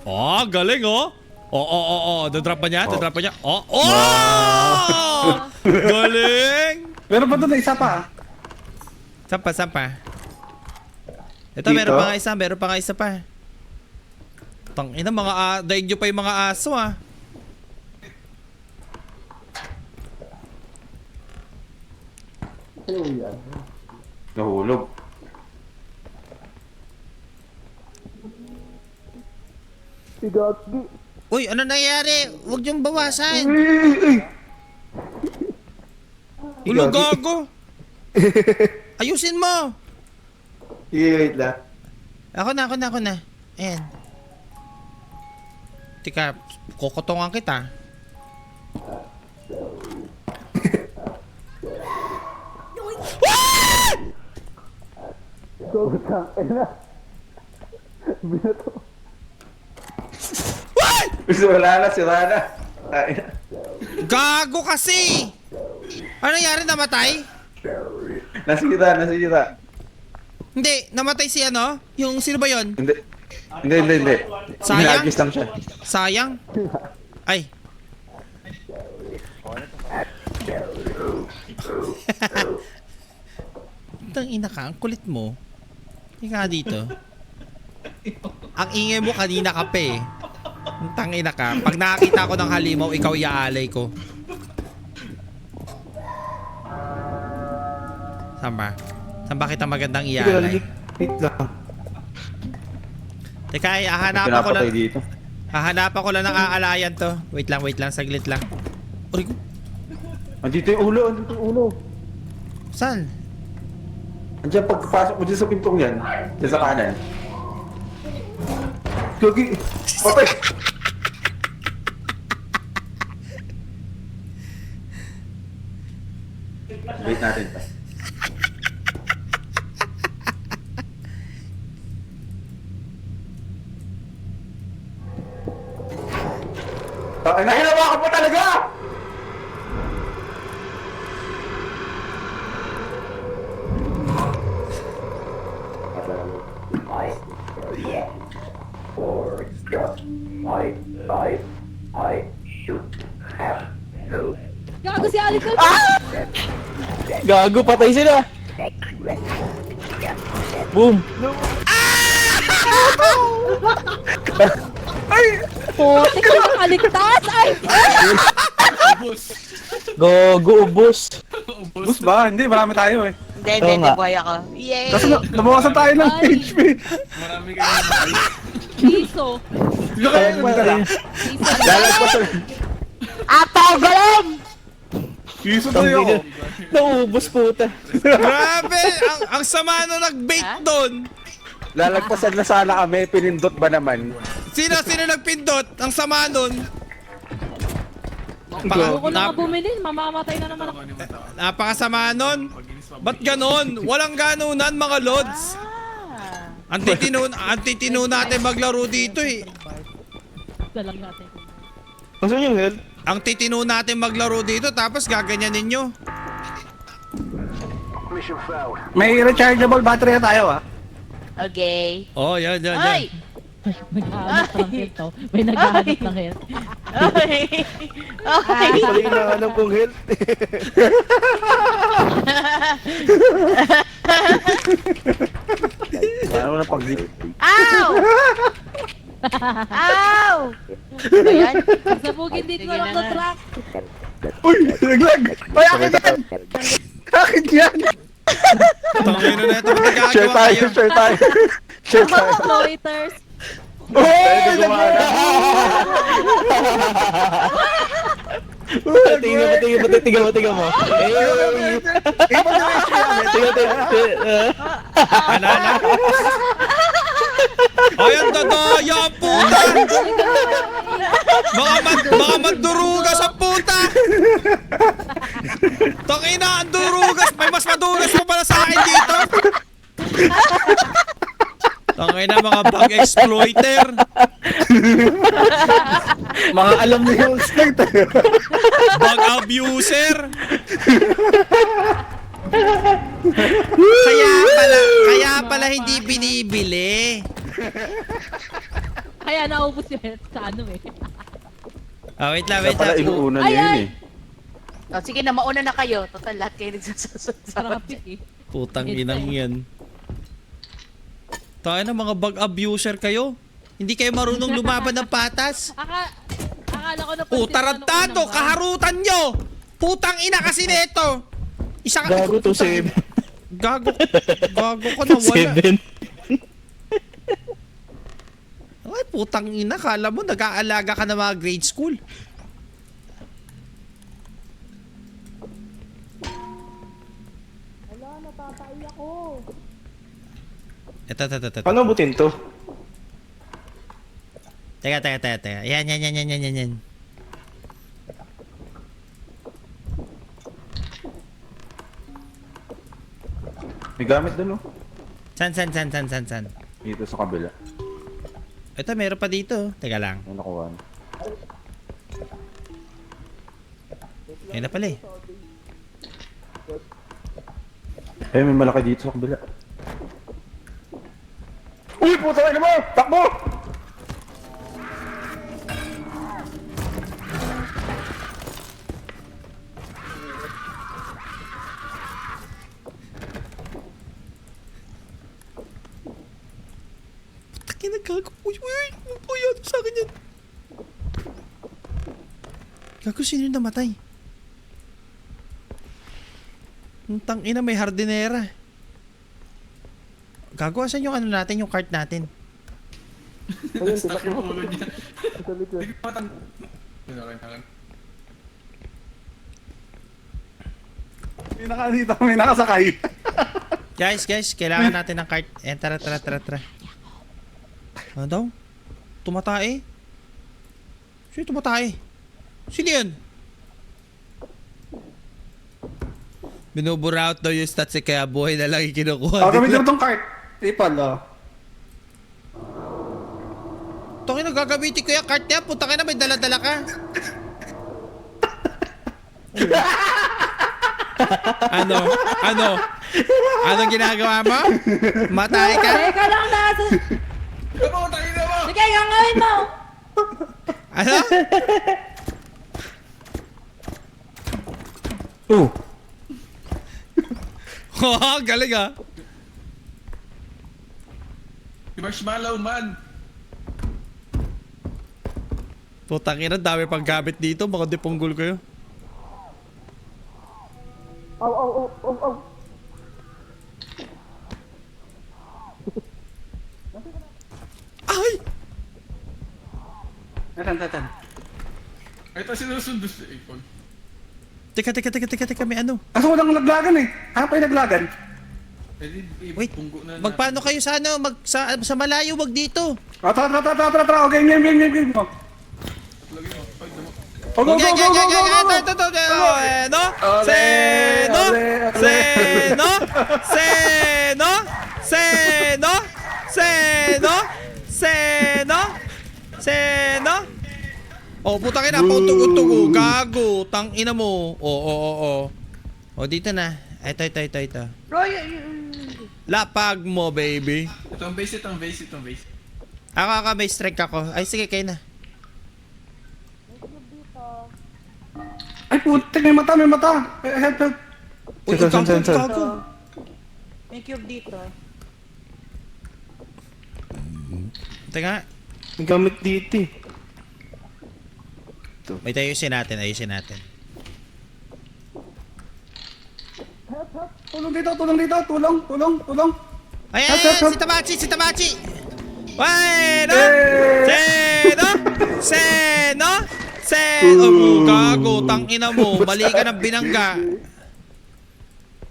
Oh, galing oh. Oh. Dadrop pa niya. Oh. Galing. Meron pa doon na isa pa. Sampa. Ito, Dito? meron pa nga isa pa. Tangina, daig nyo pa yung mga aso ah. Nahulog. Uy, ano nangyari? Huwag niyong bawasan. Ulo, gago. Ayusin mo. Wait lang. Ako na. Ayan. Tika, kukutungan kita. Wala na. Ay, Gago kasi! Ano nangyari? Namatay? nasira. Hindi, namatay si ano? Yung sino ba yun? Hindi. Sayang? Ginagis lang siya. Sayang? Ay. Tangina ka, ang kulit mo. Ika dito. Ang ingay mo kanina ka pa eh. Ang tangina ka. Pag nakakita ko ng halimaw, ikaw iaalay ko. Saan ba kita magandang iaalay? Wait lang. Teka, hahanapan ko lang. Pinapatay dito. Hahanapan ko lang ng aalayan to. Wait lang, saglit lang. Uy, Andito yung ulo. saan? Andiyan, pagpasok mo dyan sa pintong yan. Dyan sa kanan. Gagi! Patay! Wait natin pa. Ay, nahinawakan mo talaga! Gago si Alex. Gago, patay sila. Boom. Puti ka makaligtas. Ay! Gago, ubos. Bus ba? Hindi, marami tayo eh. Hindi, Oo nga. buhay ako. Yay! Kasi nabawasan tayo ng Ay. HP. Marami kayo. Piso. Hindi kaya hindi na. Lalagpas sa... Ato, galing! Piso tayo ako. Naubos puta. Grabe! Ang sama nung nag-bait Ha? doon. Lalagpasan na sana kami, pinindot ba naman? Sino nagpindot? Ang sama nun. Ayoko na nga bumili. Mamamatay na naman ako. Napakasama nun. Ba't ganon? Walang ganunan mga lods. Ang titino natin maglaro dito eh. Dalang natin. Gusto nyo, Hel? Ang titino natin maglaro dito tapos gaganyanin nyo. May rechargeable battery na tayo ah. Okay. Oh, yan. Ay! Naghahanap ng health to. May naghahanap ng health. Okay. Okay. Pala yung nahanap kong health. Ano na pag Ow! Ow! Ano yan? Sabugin dito Sige na lang na sa nga. truck. Uy! Naglag! Ay, akin yan! Akin yan! Tangino na ito. Magagawa Share tayo, kayo. share tayo. Share tayo. Loiters. Tayo na gumana. Tingnan mo. Iba na yung namin. Ano? Ay, ang dadaya ang puta! Baka magdurugas ang puta! Tangina, ang durugas! May mas madugas pa pala sa akin dito! Tangina, mga bug exploiter! Mga alam na yung start. Bug abuser! Kaya pala hindi binibili. Kaya naubos yung health sa ano eh. Wait lang. Pala inuuna niya yun eh. Oh, sige na, mauna na kayo. Total, lahat kayo nagsasasunod sa Parang kanya. kapit eh. Putang inang yan. Tayo na mga bug abuser kayo. Hindi kayo marunong lumaban ng patas. Akala ko na Tarantado, kaharutan nyo! Putang ina kasi nito! Gago to 7. Gago ka na wala. 7. Ay, putang ina, kala mo nag-aalaga ka na mga grade school. Ito. Paano abutin to? Teka. Yan. May gamit doon oh. San? Dito sa kabila. Ito, meron pa dito. Teka lang. May nakuha na. Ayun na pala eh. Eh, may malaki dito sa kabila. Uy, puta na mo! Takbo! Taki nagkago. Uy, ano sa akin yan? Gago, sino yung namatay? Ang tangina, may hardinera. Gago, asan yung ano natin, yung cart natin? Stuck yung ulo niya. Okay. May nakasakay. Guys, kailangan natin ng cart. Tara. Ano daw? Tumatae? Sino tumatae? Sino yun? Binubura out daw yung stats kaya buhay na lang ikinukuha. Gamitin mo tong cart. Ipal, oh. Tangina, gagamitin ko yung cart niya. Puta ka na, may dala-dala ka. Anong ginagawa mo? Matay ka? Teka lang na! Sige, gagawin mo! Ano? Oh, galing ah. Si Marshmallow man. Putang ina, dami pang gamit dito. Baka dipunggol kayo. Ay! Tan. Ito sinusundo si Icon. Teka, may ano? Kaso walang naglagan eh. Ano pa yung naglagan? Wait, Bunggo na magpaano kayo sa ano? Sa malayo, wag dito. Tara. Okay, game. Go. Seno. Oh, putang ina, pautugo. Gago, tang ina mo. Oo. Oh, dito na. Ito. Roy, Lapag mo, baby. Itong base. Ako, may strike ako. Ay, sige, kayo na. Ay, puti, may mata. Help. Uy, Saan? gago. may cube dito. Teka, May gamit dito eh. may ayusin natin. Tulong dito. Tulong. Ay, Help. si Tabachi. Bueno! Eh. Seno! Gago, tangina mo. Mali ka ng binangga.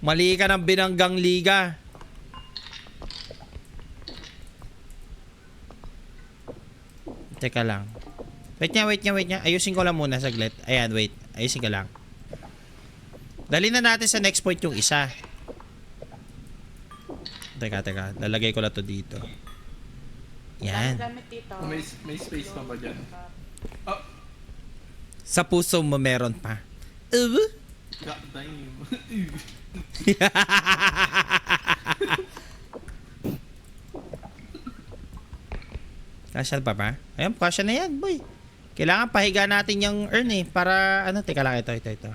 Mali ka ng binanggang liga. Teka lang. Wait niya. Ayusin ko lang muna saglit. Ayan, wait. Ayusin ka lang. Dali na natin sa next point yung isa. Teka. Lalagay ko lang to dito. Yan. Gamit dito. May space pa ba dyan? Oh, Sa puso mo meron pa. god damn. Kasya pa ba? Ayun, kasya na yan, boy. Kailangan pahiga natin yung urn eh. Para, teka lang, ito.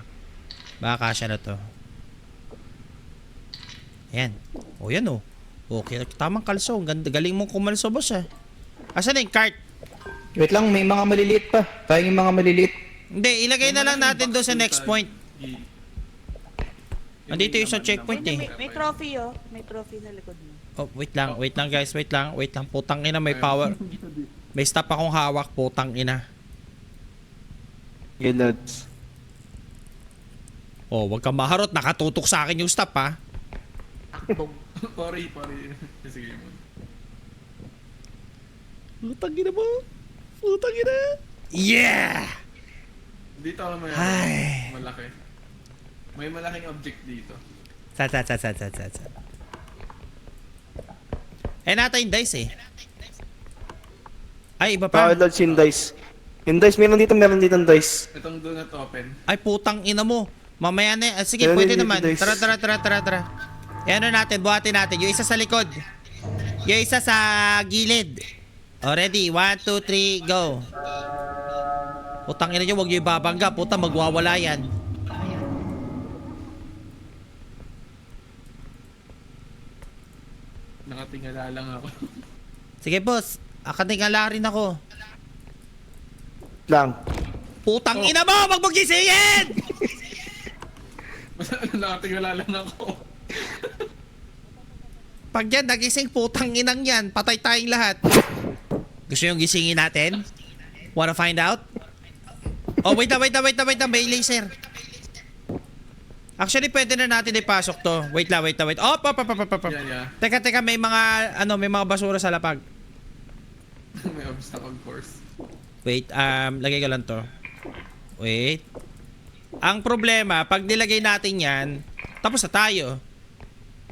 Baka kasya na to. Ayan. O, yan o. Okay, tamang kalso. Galing mong kumalso, boss ah. Asan na yung cart? Wait lang, may mga maliliit pa. Tayo yung mga maliliit. Hindi, ilagay na lang natin doon sa next point. Andito yung sa checkpoint eh. May trophy oh. May trophy sa likod mo. Oh, wait lang guys, wait lang. Putang ina, may power. May stop akong hawak, putang ina. Yeah, lads. Oh, wag kang maharot, nakatutok sa akin yung stop ha. Akbong. Pari. Sige mo. Putang ina mo. Putang ina. Yeah! Dito ako may Ay. malaki. May malaking object dito. Sa. Eh, nata yung dice eh. Ay, iba pa. Lads, yung dice. Yung dice, meron dito ng dice. Itong do not open. Ay, putang ina mo. Mamaya na. Sige, Meron pwede dito naman. dice. Tara. Eh, buhatin natin. Yung isa sa likod. Yung isa sa gilid. O, ready? 1, 2, 3, go. Putang ina nyo, huwag nyo ibabangga. Putang, magwawala yan. Nakatingala lang ako. Sige, boss. Akatingala rin ako. Lang. Putang ina mo! Wag mong gisingin! Nakatingala lang ako. Pag yan, nagising putang inang yan. Patay tayong lahat. Gusto yung gisingin natin? Wanna find out? Oh, wait na. May laser. Actually, pwede na natin ipasok to. Wait lang. Oh, pa. Yeah. Teka, may mga basura sa lapag. May obstacle course. Wait, lagay ko lang to. Wait. Ang problema, pag nilagay natin yan, tapos na tayo.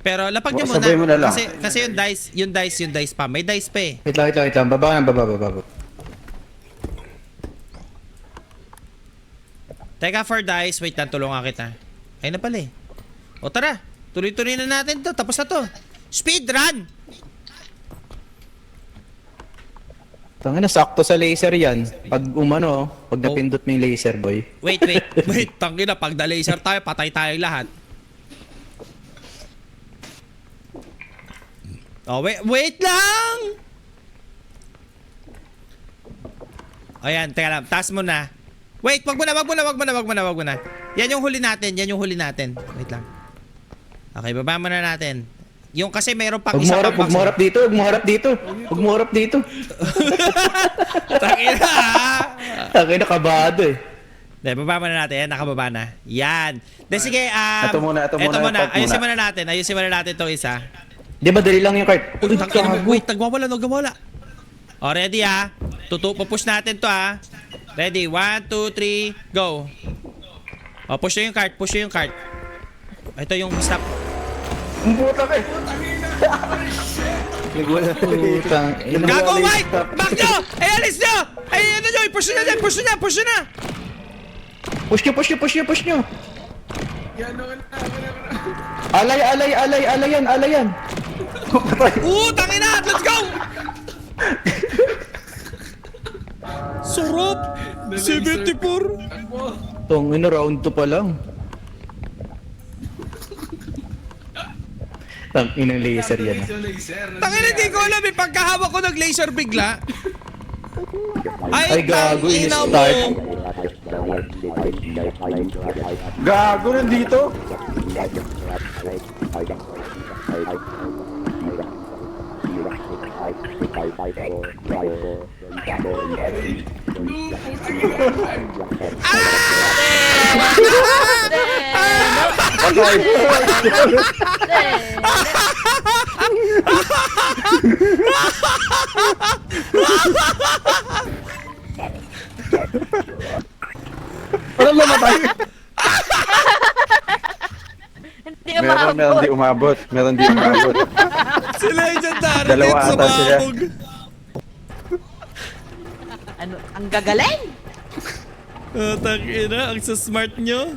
Pero lapag nyo Sabay mo na muna. lang. Kasi yung dice pa. May dice pa eh. Wait lang. Baba. Teka, for dice, wait lang, tulungan kita. Ayun na pala eh. O tara, tuloy-tuloy na natin to. Tapos na to. Speed run! Tangina, sakto sa laser yan. Pag napindot mo yung laser, boy. Wait. Tangina, pag na-laser tayo, patay tayong lahat. Oh, wait lang! Ayan, teka lang, taas mo na. Wait, wag mo na. Yan yung huli natin. Wait lang. Okay, baba mo na natin. Yung kasi mayroon pang isa pang Huwag mo harap dito. Tangina. Tangina, kabado eh. Dahil baba mo na natin. Yan, nakababa na. Yan. Dahil sige, Ito muna. Ayusin muna natin itong isa. Di ba, dali lang yung cart? Uy, tangina mo. Wait, nagwawala. O, ready ha? Pupush natin to ha. Ready? 1, 2, 3, go. O, push nyo yung cart. Ito yung stop. Ang puta ka eh. Nagwala. Putang. Gago, Mike! Back nyo! Ay, alis nyo! Ay, ano nyo? Push nyo na! Push nyo. Yan, wala. Alay yan. Tangina! Let's go! Surop! 74! Takbo. Tangina, round 2 pa lang. Tangina, laser yan. Laser. Tangina, hindi ko alam eh. Pagkahawak ko nag-laser bigla. Ay, gago, tangina mo. in-start. Gago nandito. Walang namatay. Hindi Meron di umabot. Meron di umabot. Si Legendary Dalawa din ata sila. sumabog. Ano, ang gagaling! Tangina, ang smart nyo.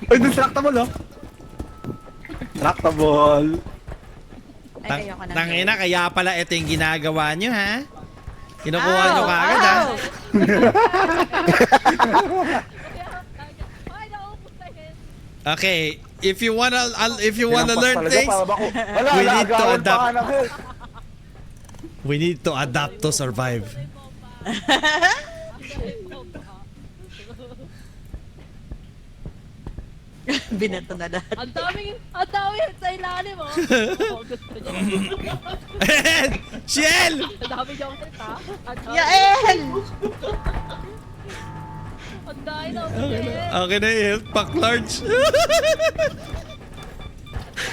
Ay, distractable oh. Tractable. Ay, ayoko na. Tangina, kaya pala ito yung ginagawa nyo, ha? Kinukuha nyo kagad, ha? Okay, if you wanna learn things, we need to adapt. We need to adapt to survive. Binato na lahat. Ang dami sa ilalim, oh. Oh, gusto niya. Ayan! Shiel! Ang dami niya ako salita. Yael! Ang dami na ako salita. Okay na yun, pack large.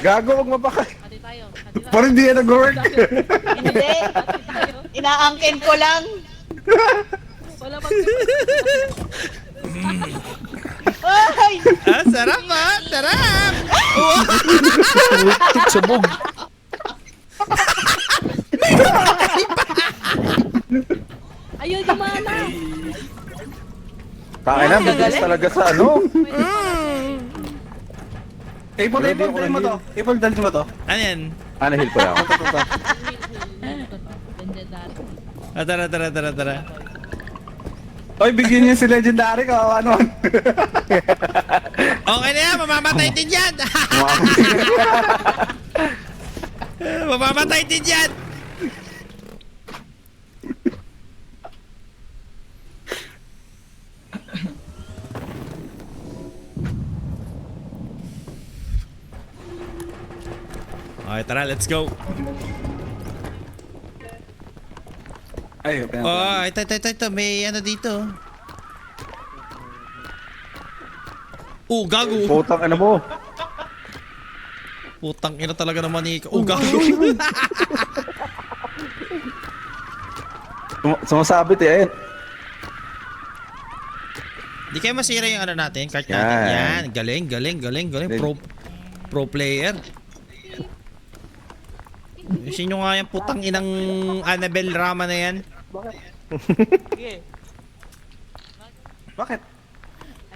Gago, wag mapakay. Ati tayo. Parang hindi yan nag-work. Hindi. Inaangkin ko lang. Wala mag... Ay! Ah, sarap, ha? Sarap! Sabog. Ayun, gumana. Tangin na, bilis talaga sa ano. Apple, dalhin mo to. Apple, dalhin mo to. Ano yan? Ano, heal ko lang. Ah, tara. Oy, bigyan niyo si Legendary ko. Ano? Okay na yan, mamamatay din yan! Mamamatay din yan! Okay, tara, let's go. Ay, okay. Oh, ito, may ano dito. Oh, gago. Putang ano mo. Putang ina talaga naman ni... Oh, gago. Sumasabit eh. Ayun. Di kayo masira yung ano natin, cart natin. Yan, galing. Pro player. Sino nga yung putang inang Annabelle Rama na yan? Sige. Bakit?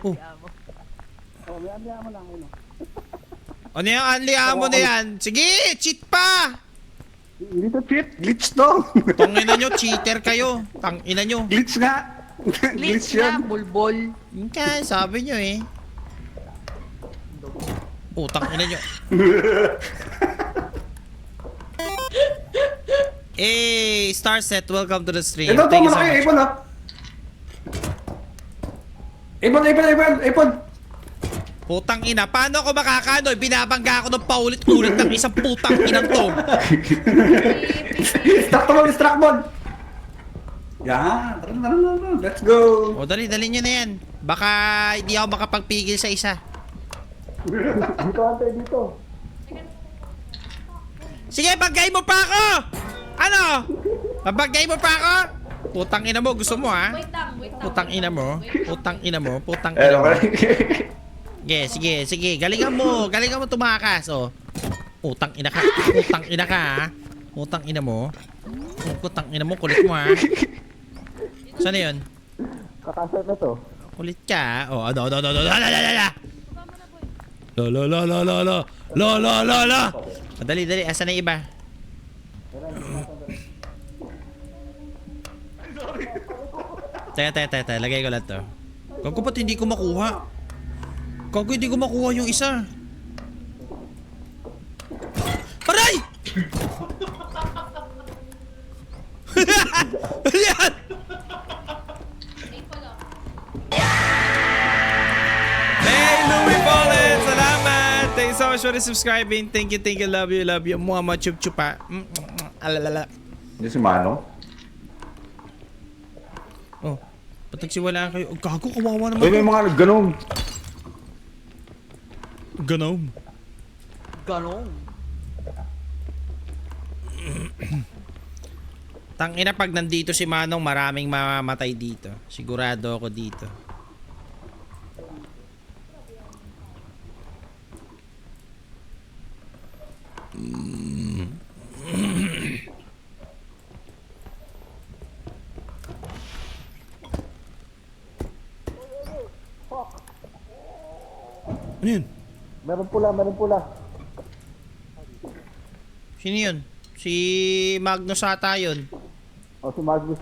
Oh. Ano yung only amo na yan? Sige, cheat pa! Hindi to cheat. Glitch to. Tangina nyo, cheater kayo. Tangina nyo. Glitch nga. Glitch na, bulbol. Yung kaya, sabi nyo eh. Oh, tangina nyo. Hey, Starset, welcome to the stream. Ito, Thank you so malaki. much. Apple. Putang ina, paano ako makakanoy? Binabangga ako ng paulit-ulit ng isang putang inang to. Distract mode. Yan. Tara. Let's go. O, dali nyo na yan. Baka hindi ako makapagpigil sa isa. Dito. Sige, baggay mo pa ako! Ano? Baggay mo pa ako? Putang ina mo, gusto mo ha? Wait lang. Putang ina mo. Sige. Galingan mo tumakas, oh. Putang ina ka ha? Putang ina mo, kulit mo ha? Saan na yun? Kakasat na to. Kulit ka, oh. Ano. La. Dali, asan na yung iba? Teka, lagay ko lang to. Gago, ba't hindi ko makuha? Gago, hindi ko makuha yung isa. Aray! Ano yan? Hey, Louis Bollet! Salamat! Thank you so much for subscribing. Thank you, love you. Muhammad chup chupa. Alalala. Hindi si Mano. Oh, ba't nagsiwalaan kayo? Oh, gago, kawawa naman. Uy, may mga ganun. Ganom. Ganong. Tangina, pag nandito si Manong, maraming mamamatay dito. Sigurado ako dito. Ano yun? Meron pula. Sino yun? Si Magnus ata yun. O, si Magnus.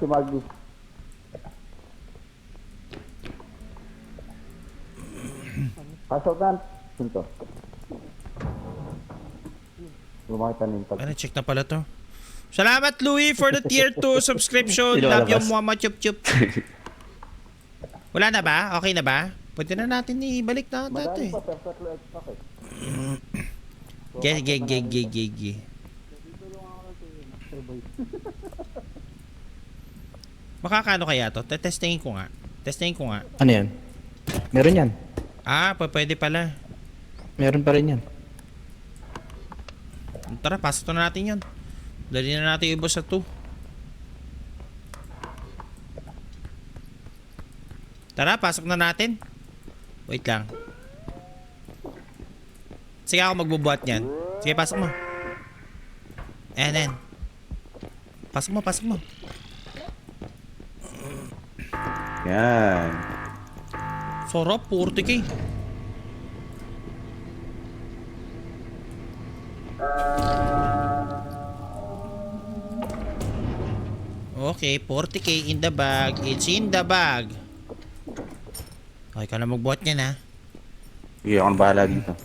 Pasok na. Sinto. Lumakita na yung pag... Ano, check na pala to. Salamat, Louie, for the tier 2 subscription. Love you, Muhammad Chup Chup. Wala na ba? Okay na ba? Pwede na natin ibalik na ito eh. Ge. Makakano kaya to? Testingin ko nga. Ano yan? Meron yan. Ah, pwede pala. Meron pa rin yan. Tara, pasok na natin yun. Dali na natin iba sa 2. Tara, pasok na natin. Wait lang. Sige, ako magbubuhat niyan. Sige, pasok mo. Ayan. Pasok mo. Yan. Sarap, 40k. Okay, 40k in the bag. It's in the bag. Okay, ka na magbuhat niyan ha. Sige, ako ang bahala dito.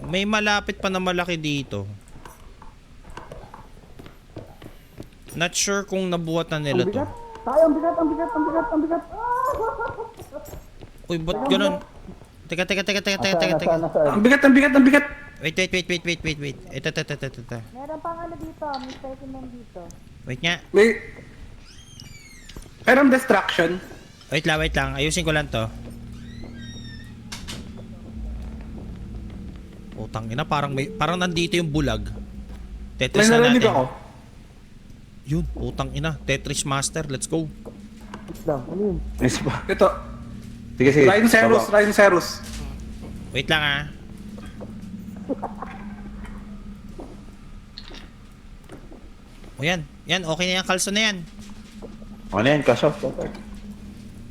May malapit pa na malaki dito. Not sure kung nabuhat na nila to. Tayo, ang bigat. Uy, ba't ganun? Teka. Ang bigat. Wait. Ito. Meron pang ano dito, may specimen dito. Wait nga. Meron distraction. Wait lang. Ayusin ko lang to. Putang ina, parang nandito yung bulag. Tetris May na narinig natin. ako. Yun, putang ina. Tetris Master, let's go. Nice ba? Ito. Sige. Rhinoceros. Wait lang ah. O yan, okay na yan, kalso na yan. Ano yan, kasya?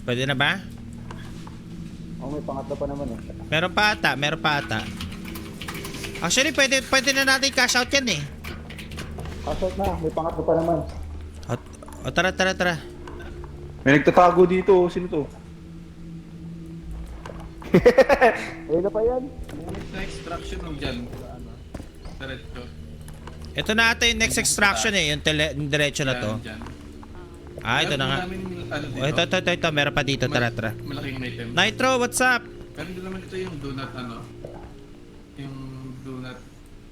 Pwede na ba? May pangatlo pa naman eh. Meron pa ata. Actually, pwede na natin cash out yan eh. Kasya na, may pangatlo pa naman. O tara. May nagtatago dito, sino to? Ayun na pa yan. Sa extraction ng dyan. Diretso. Ito na ata yung next extraction eh, yung diretso na to. Dyan. Ah, ito na nga. Ano O, ito, meron pa dito, tara. Malaking item. Nitro, what's up? Meron din naman ito yung donut yung donut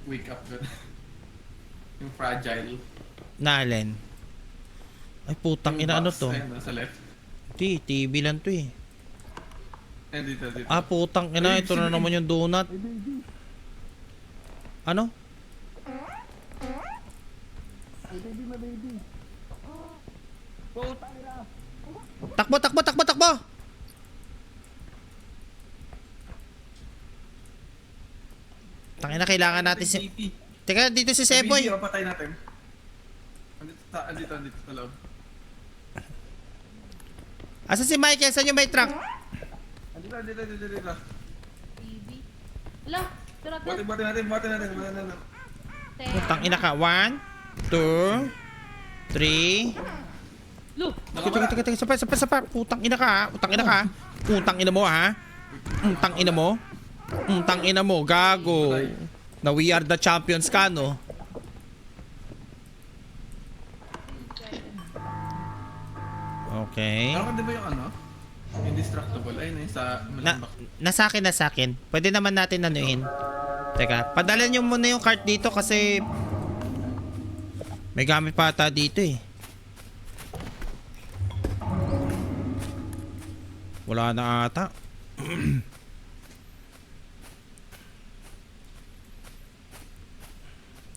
wake up yung fragile. Nalen. Ay, putang ina, ano to? Ayun, sa left. TV lang to eh. Dito. Ah, putang ina, ito na naman yung donut. Ano? Takbo! Tangina, kailangan natin si... Teka, dito si Seboy. Hindi, patay natin. Andito sa loob. Asa si Mike? Saan yung may truck? Andito. Ala, tara. Bati natin. Putang ina ka. 1, 2, 3. Look. Teka. Sapa. Putang ina ka ha. Putang ina mo ha. Putang ina mo. Gago. Na we are the champions ka, no? Okay. Ako di ba yung ano? Indestructible. Ayun yung sa malambak. Nasa akin. Pwede naman natin anuhin. Teka, padalan nyo muna yung cart dito kasi may gamit pa ata dito eh. Wala na ata.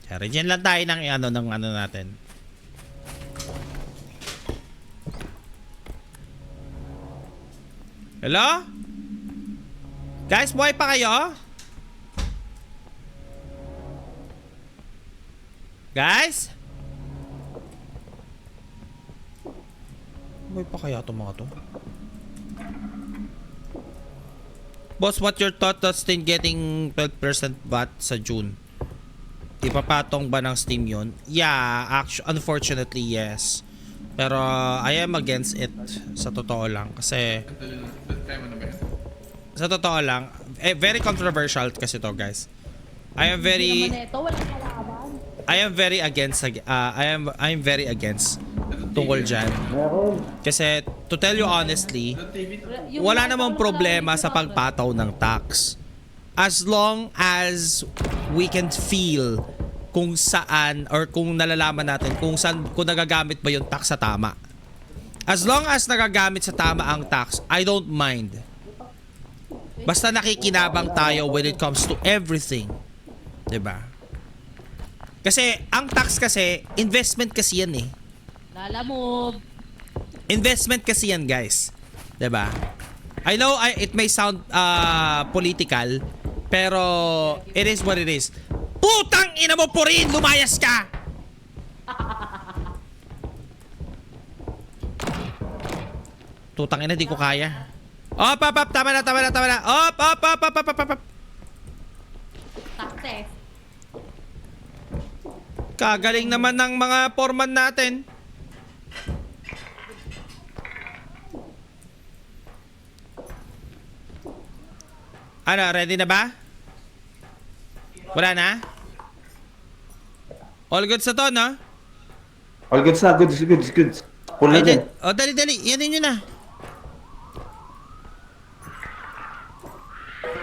Sorry, dyan lang tayo ng ano natin. Hello? Guys, buhay pa kayo? Guys? Buhay pa kaya itong mga to? Boss, what your thought on Steam getting 12% VAT sa June? Ipapatong ba ng Steam yun? Yeah, unfortunately, yes. Pero I am against it sa totoo lang kasi Kaya mo na ba yan? sa totoo lang, very controversial kasi to, guys. I am very against I am very against tungkol dyan. Kasi to tell you honestly, wala namang problema sa pagpataw ng tax. As long as we can feel kung saan or kung nalalaman natin kung saan, kung nagagamit ba yung tax sa tama. As long as nagagamit sa tama ang tax, I don't mind. Basta nakikinabang tayo when it comes to everything. 'Di ba? Kasi ang tax kasi investment kasi yan eh. Lala mo. Investment kasi yan, guys. 'Di ba? I know it may sound political, pero it is what it is. Putang ina mo, Purin! Lumayas ka! Tutang ina, di ko kaya. Op! Tama na. Op! Success. Kagaling naman ng mga foreman natin. Ano, ready na ba? Wala na? All good sa to, no? All goods na, goods. Pull na din. Oh, dali. Yanin nyo na.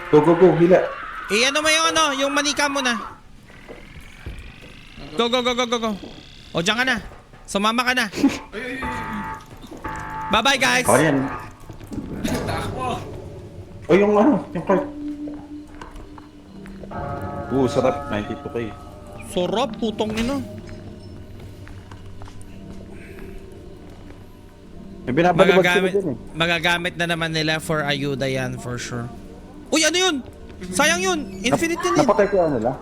Go, hila. Ano mo yung manika mo na. Go. O, dyan ka na. Sumama ka na. Bye-bye, guys. O, yan. O, yung cart. Sarap. 92K. Sarap, putong ino. May binabalibag sila din eh. Magagamit na naman nila for ayuda yan, for sure. Uy, ano yun? Sayang yun. Infinite yun. Napatay ko nila.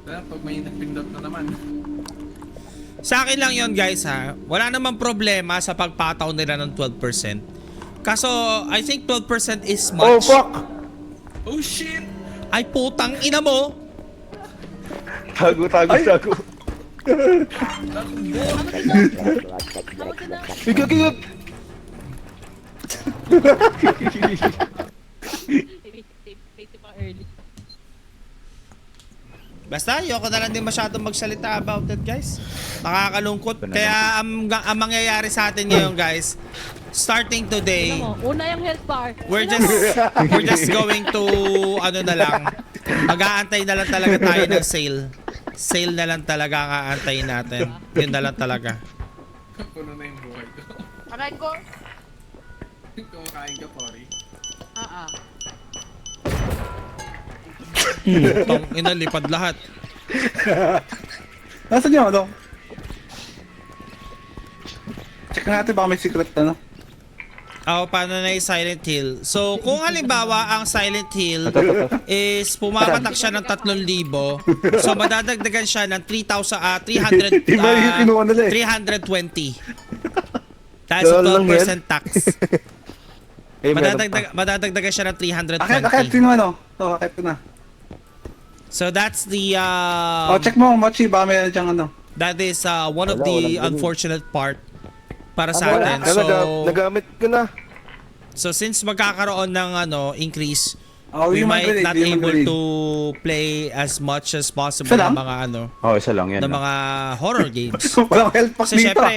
Kaya pag may nagpindot na naman. Sa akin lang yun, guys, ha. Wala namang problema sa pagpataw nila ng 12%. Kaso, I think 12% is much. Oh, fuck! Oh shit! Ay, putang ina mo. Tago. Higag. Early. Basta, ayoko na lang din masyadong magsalita about it, guys. Nakakalungkot. Kaya, ang mangyayari sa atin ngayon, guys, starting today, Una yung health bar. we're just going to, ano na lang, mag-aantay na lang talaga tayo ng sale. Sale na lang talaga ang aantayin natin. Yun na lang talaga. Puno na yung buhay ko. Aray ko. Kumakain ka, Pori. Tong ina, lipad lahat. Nasaan yung ano? Check natin baka may secret ano. Paano na yung Silent Hill? So, kung halimbawa ang Silent Hill is pumapatak siya ng 3,000, so madadagdagan siya ng 320. Dahil sa 12% tax. Madadagdagan siya ng 320. Akit sino ano? Akit ko na. So that's the Check mo, Mochi, baka may diyang ano. that is one of the unfortunate part para sa atin. So Nagamit ko na. So since magkakaroon ng increase Oh, we yung might mag-grenade, not yung able mag-grenade. to play as much as possible Isa lang? ng mga ano, Oh, isa lang yan. ng mga horror games. Walang health pack Kasi dito. syempre,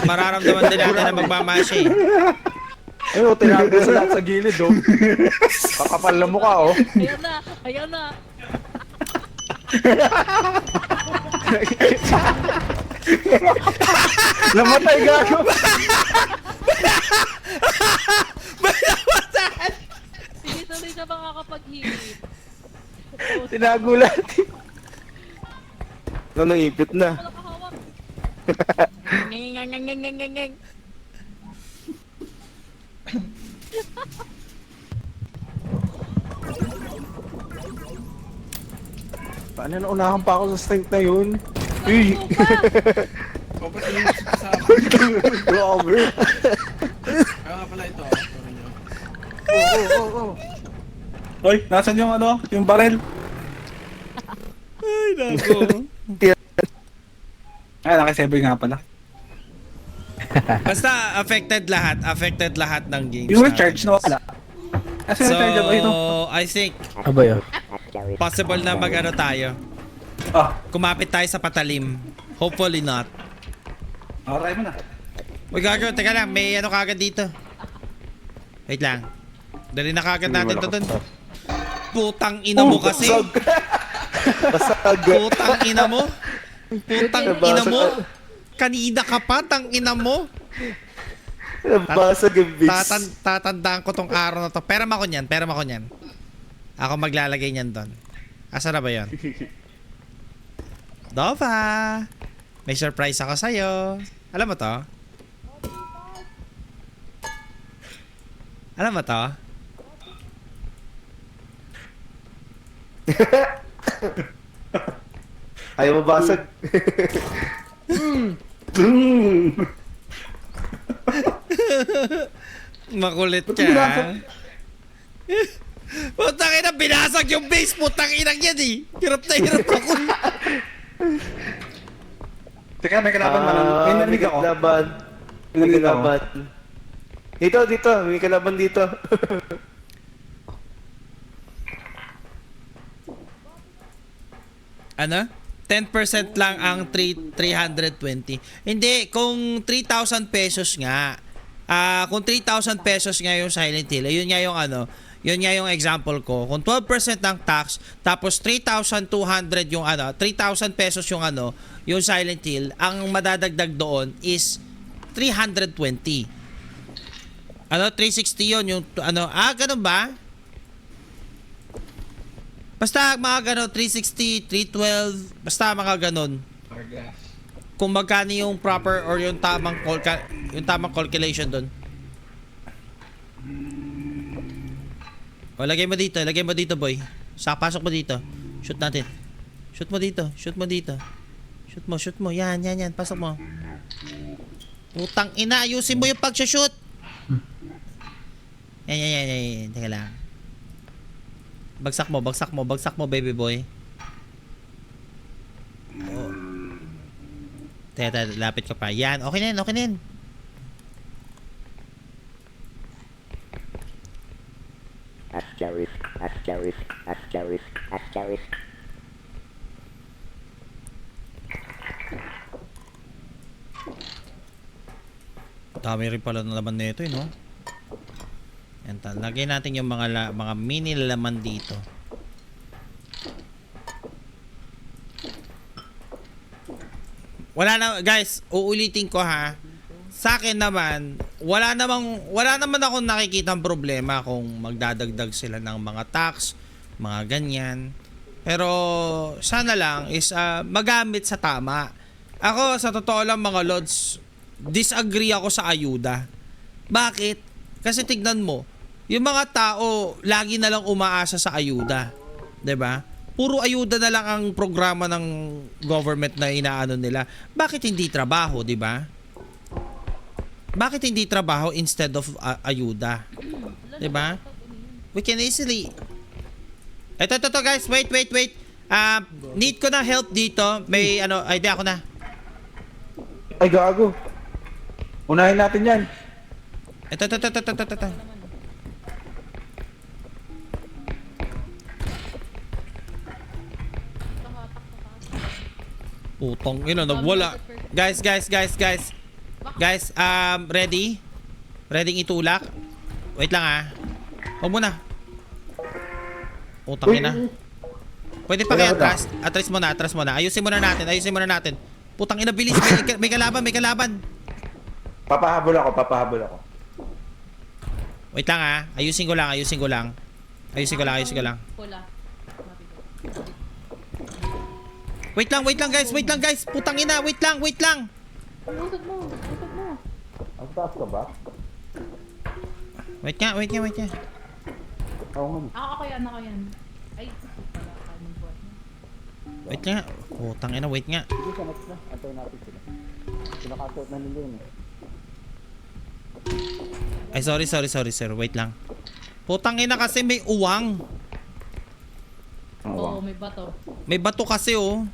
mararamdaman din natin na magmamasya eh. Ay, oh, tinago sa lahat sa gilid, oh. Kakapal na mukha, oh. Ayan na! Ayan na! Namatay, gago. Sige, tuloy ka makakapag-hit. Tinago lahat. Ano, ipit na. Wala kahawak. Ngeng. Paano naunahan pa ako sa strength na yun? Uy! O, ba't yung sa Grabe! Kaya nga pala ito, sorry nyo. Hoy, nasan yung ano? Yung barrel? Ay, nako. Ay, naki-7 nga pala. Basta affected lahat ng games. Yung natin. recharge na wala. Kasi So, recharge ba ito? I think Abay, oh. possible na mag-ano tayo. Ah, Kumapit tayo sa patalim. Hopefully not. try mo na. Uy, gago, teka lang, may ano kagad dito. Wait lang. Dali na kagad natin to dun. Putang ina mo kasi. Basag. Putang ina mo. Putang ina mo. Kanina ka pa, tang ina mo. Basag yung bits. Tatandaan ko tong araw na to. Pera mo ko niyan. Ako maglalagay niyan doon. Asa na ba yon? Dova! May surprise ako sa'yo. Alam mo to? Alam mo to? Ayaw mabasag. Makulit ka. Putang ina, binasag yung base. Putang ina yan eh. Hirap na hirap ako. Teka, may kalaban man. May narinig ako. Kalaban. May narinig ako. Kalaban. Dito. May kalaban dito. Ano? 10% lang ang 320. Hindi, kung 3,000 pesos nga, kung 3,000 pesos nga yung Silent Hill, yun nga yung ano, yun nga yung example ko. Kung 12% ng tax, tapos 3,200 yung ano, 3,000 pesos yung ano, yung Silent Hill, ang madadagdag doon is 320. Ano, 360 yun, yung ano, ganun ba? Basta mga gano'n, 360, 312, basta mga gano'n. Kung magkano yung proper or yung tamang calculation doon. O, lagay mo dito boy. Pasok mo dito. Shoot natin. Shoot mo dito. Shoot mo. Yan. Pasok mo. Putang ina, ayusin mo yung pag-shoot. Yan. Teka lang. Bagsak mo, baby boy. Oh. Teka, lapit ka pa. Yan, okay na yan. Dami rin pala ng laman nito, no? Yan, lagay natin yung mga mini laman dito. Wala na, guys, uulitin ko ha. Sa akin naman, wala naman akong nakikitang problema kung magdadagdag sila ng mga tax, mga ganyan. Pero sana lang is magamit sa tama. Ako, sa totoo lang mga lods, disagree ako sa ayuda. Bakit? Kasi tignan mo, yung mga tao lagi na lang umaasa sa ayuda. 'Di ba? Puro ayuda na lang ang programa ng government na inaano nila. Bakit hindi trabaho, 'di ba? Bakit hindi trabaho instead of ayuda? 'Di ba? We can easily. Ito guys, wait. Need ko ng help dito. May idea ako na. Ay, gago. Unahin natin yan. Ito. Putang ina, nagwala. Guys, ready? Ready itulak? Wait lang ah. Huwag muna. Putang ina. Pwede pa kaya atras? Atras mo na. Ayusin muna natin. Putang ina, bilis. May kalaban. Papahabol ako. Wait lang ah. Ayusin ko lang. Pula. Wait lang guys. Putang ina, wait lang. Usog mo. Ang taas ka ba? Wait nga. Oo nga. Ako yan. Ay, wala ka magbuhat mo. Wait nga. Putang ina, wait nga. Sige, sa next na. Antayin natin sila. Pinakasuot na nila yun Ay, sorry sir. Wait lang. Putang ina kasi may uwang. Oo, may bato. May bato kasi oh.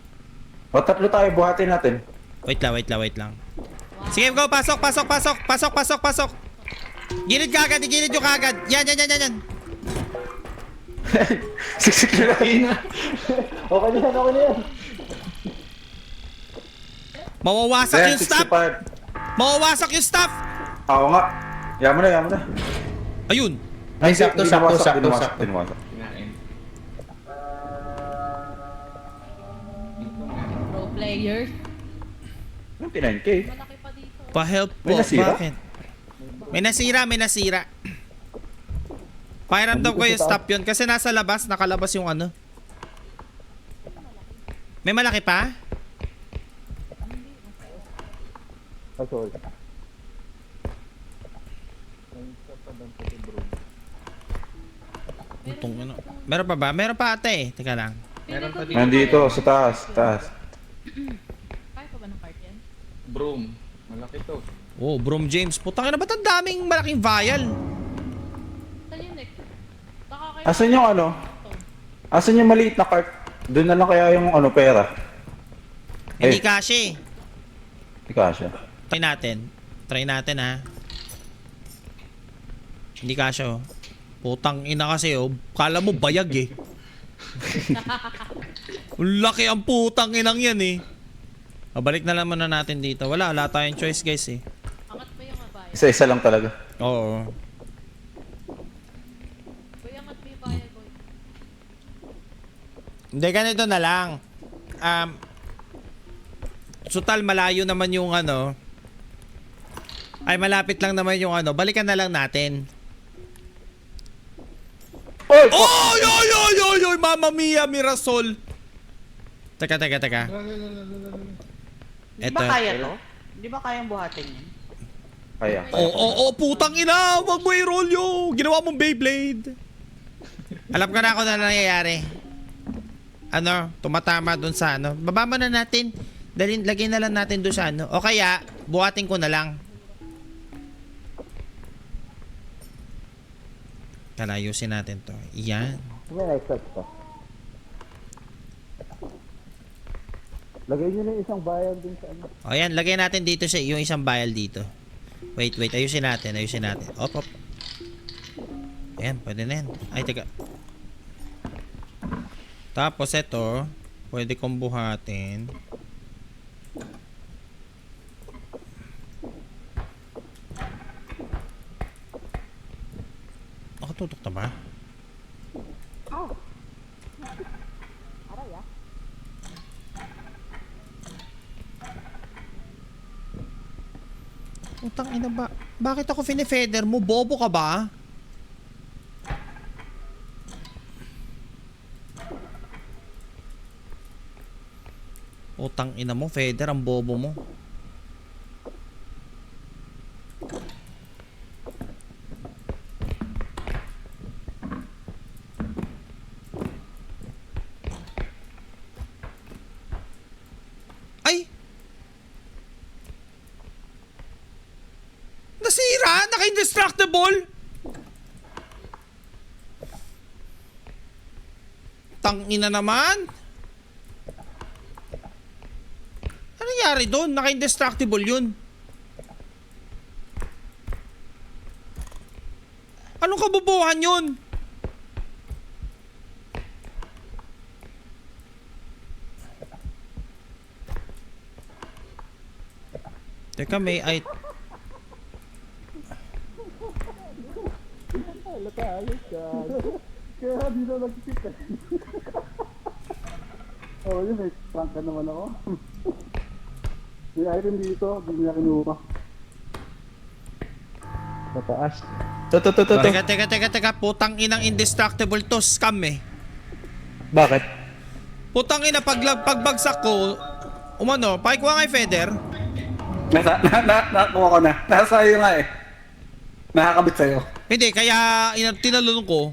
O, tatlo tayo, buhatin natin. Wait lang. Sige, go. Pasok. Gilid ka agad. Yan. Siksik na lang. Okay na yan. Mawawasak yung staff. 65. Oo nga. Yaman na. Ayun. Ay, sakto. Dinawasak. Kinain. Pro players. Yung 9K. Malaki pa dito. Pa-help po. May nasira? Bakit? May nasira. Pakiramdam ko yung stop yun kasi nasa labas, nakalabas yung ano. May malaki pa? Oh, sorry. Putong ano. Meron pa ba? Meron pa ate eh. Teka lang. Meron pa dito. Nandito, sa taas. Kaya pa ba ng cart yan? Broom. Malaki to. Oh, Brom James. Putang ina, ba't ang daming malaking vial? Saan yun, Nick? Baka kayo... Asan yung ano? Asan yung maliit na cart? Doon na lang kaya yung ano, pera. Hindi kasi. Hindi kasha. Try natin ha. Hindi kasha oh. Putang ina kasi oh. Kala mo bayag eh. Laki ang putang inang yan eh. Balik na lang muna natin dito. Wala tayong choice guys eh. Angat pa yung abaya. Isa-isa lang talaga. Oo. Boy, angat pa yung abaya, boy. Hindi, ganito na lang. Sutal, malayo naman yung ano. Ay, malapit lang naman yung ano. Balikan na lang natin. Oy! Oy! Mamma mia, Mirasol! Teka. Di ba kaya to? Di ba kayang buhatin yun? Kaya. Oo, putang ina! Wag mo i-roll yun! Ginawa mong Beyblade! Alam ko na ako na nangyayari. Ano, tumatama dun sa ano. Baba mo na natin. Lagay na lang natin dun sa ano. O kaya, buhatin ko na lang. Kalayusin natin to. Iyan. Sige, next step to. Lagay nyo na yung isang bayan din sa ano. O yan, lagay natin dito yung isang vial dito. Wait, ayusin natin. Op. Ayan, pwede na yan. Ay, teka. Tapos ito, pwede kong buhatin. Tutok na ba? Utang ina ba? Bakit ako fine-feather mo? Bobo ka ba? Utang ina mo, feather ang bobo mo. Ay! Nasira! Naka-indestructible! Tangina naman! Ano nangyari doon? Naka-indestructible yun. Anong kabubuhan yun? Teka, may ay... Kaya di na nagkikita. Oh, yun eh. Prank ka naman ako. May item dito, di niya kinuha. Sa taas. To. Teka, putang inang indestructible to, scam eh. Bakit? Putang ina, pagbagsak ko, umano, pakikuha nga yung feather. Nakuha ko na. Nasa sa'yo nga eh. Nakakabit sa'yo. Hindi, kaya tinalunong ko.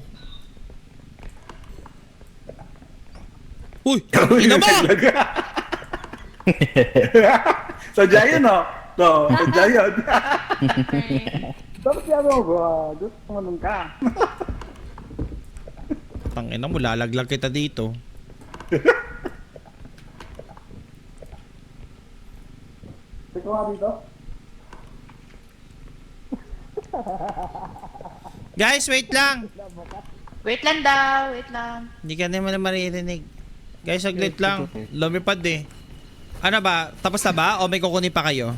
Uy, ina mo! Sadya yun oh. No, sadya yun. Dapat yan mo bro. Just kumanong ka. Tangina mo, lalaglag kita dito. Ikaw nga dito. Guys, wait lang. Wait lang daw, wait lang. Hindi ka naman maririnig. Guys, saglit lang. Lumipad eh. Ano ba? Tapos na ba? O may kukunin pa kayo?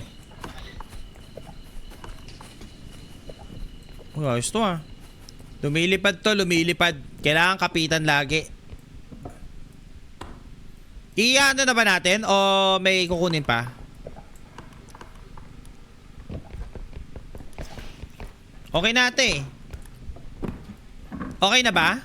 Ayos to ah. Lumilipad to, lumilipad. Kailangan kapitan lagi. Iyan na ba natin? O may kukunin pa? Okay na ate. Okay na ba?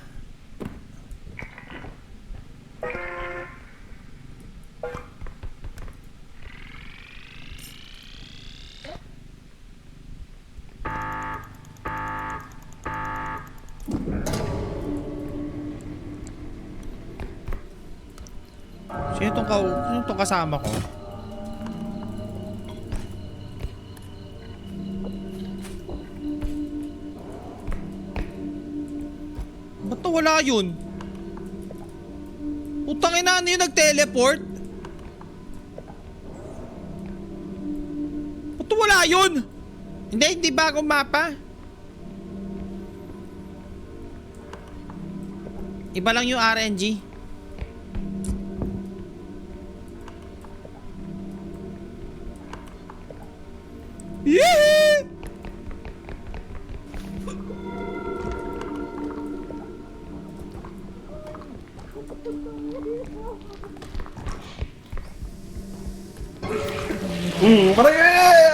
Sino tong kasama ko? Ba't na wala yun? Putang ina, ano yung nag-teleport? Ba't na wala yun? Hindi bagong mapa. Iba lang yung RNG. Yee!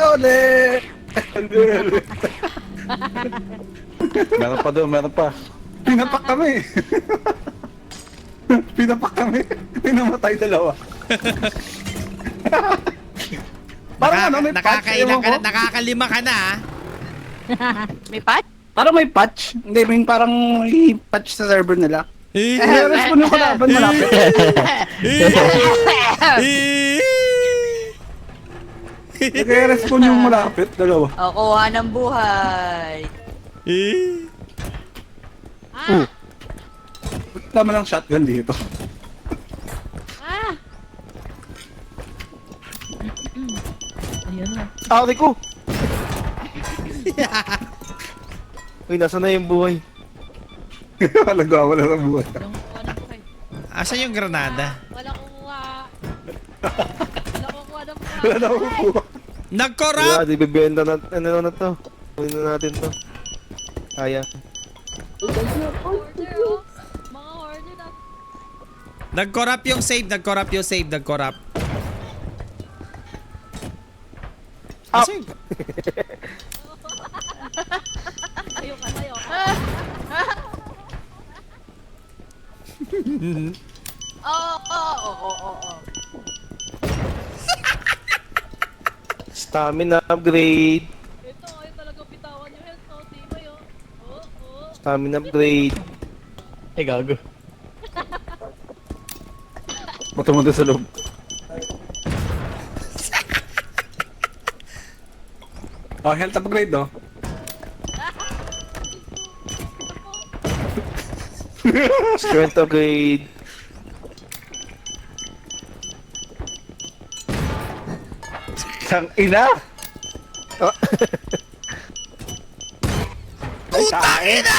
Ole! Meron pa doon, meron pa. Pinapak kami. Pinapak kami. Pinamatay dalawa. Parang ano, may patch. Ewan ko. Nakakalima ka na ah. May patch? Parang may patch. Hindi, may parang may patch sa server nila. Respond yung kalaban malapit. Nag-respond yung malapit, dalawa. O, kuha ng buhay. Tama lang shotgun dito. Ayun na. Ari ko! Uy, nasa na yung buhay? Nagwawala ng buhay. Yung ano ko eh. Asan yung granada? Wala kukuha. Wala kukuha ng Wala na kukuha. Nag-corrupt! Di bibenta na, ano na to? Kunin na natin to. Kaya. order oh. Mga order na. Nag-corrupt yung save, nag-corrupt. Asan yung... Tayo ka. Oo. Stamina upgrade. Ito, ay talaga bitawan yung health. Oh, tibay oh. Oo. Stamina upgrade. Eh, gago. Punta mo doon sa loob. Oh, health upgrade oh. Strength upgrade. Sang ina! Putang ina!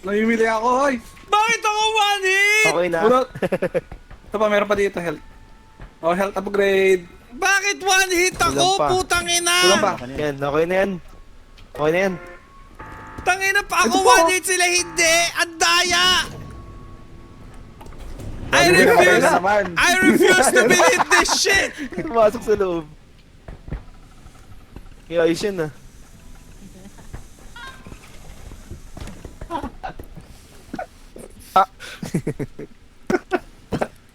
Namimili ako, hoy! Bakit ako one hit? Okay na. Puro! Ito pa, meron pa dito, health. Oh, health upgrade. Bakit one hit ako? Kulang pa. Putang ina! Kulang pa. Yan, okay na yan. Okay na yan. Tangina pa ako, Ito pa. one hit sila hindi! Ang daya! I Okay refuse! na naman. I refuse to believe this shit! Pumasok sa loob. Kaya ayos yan ah.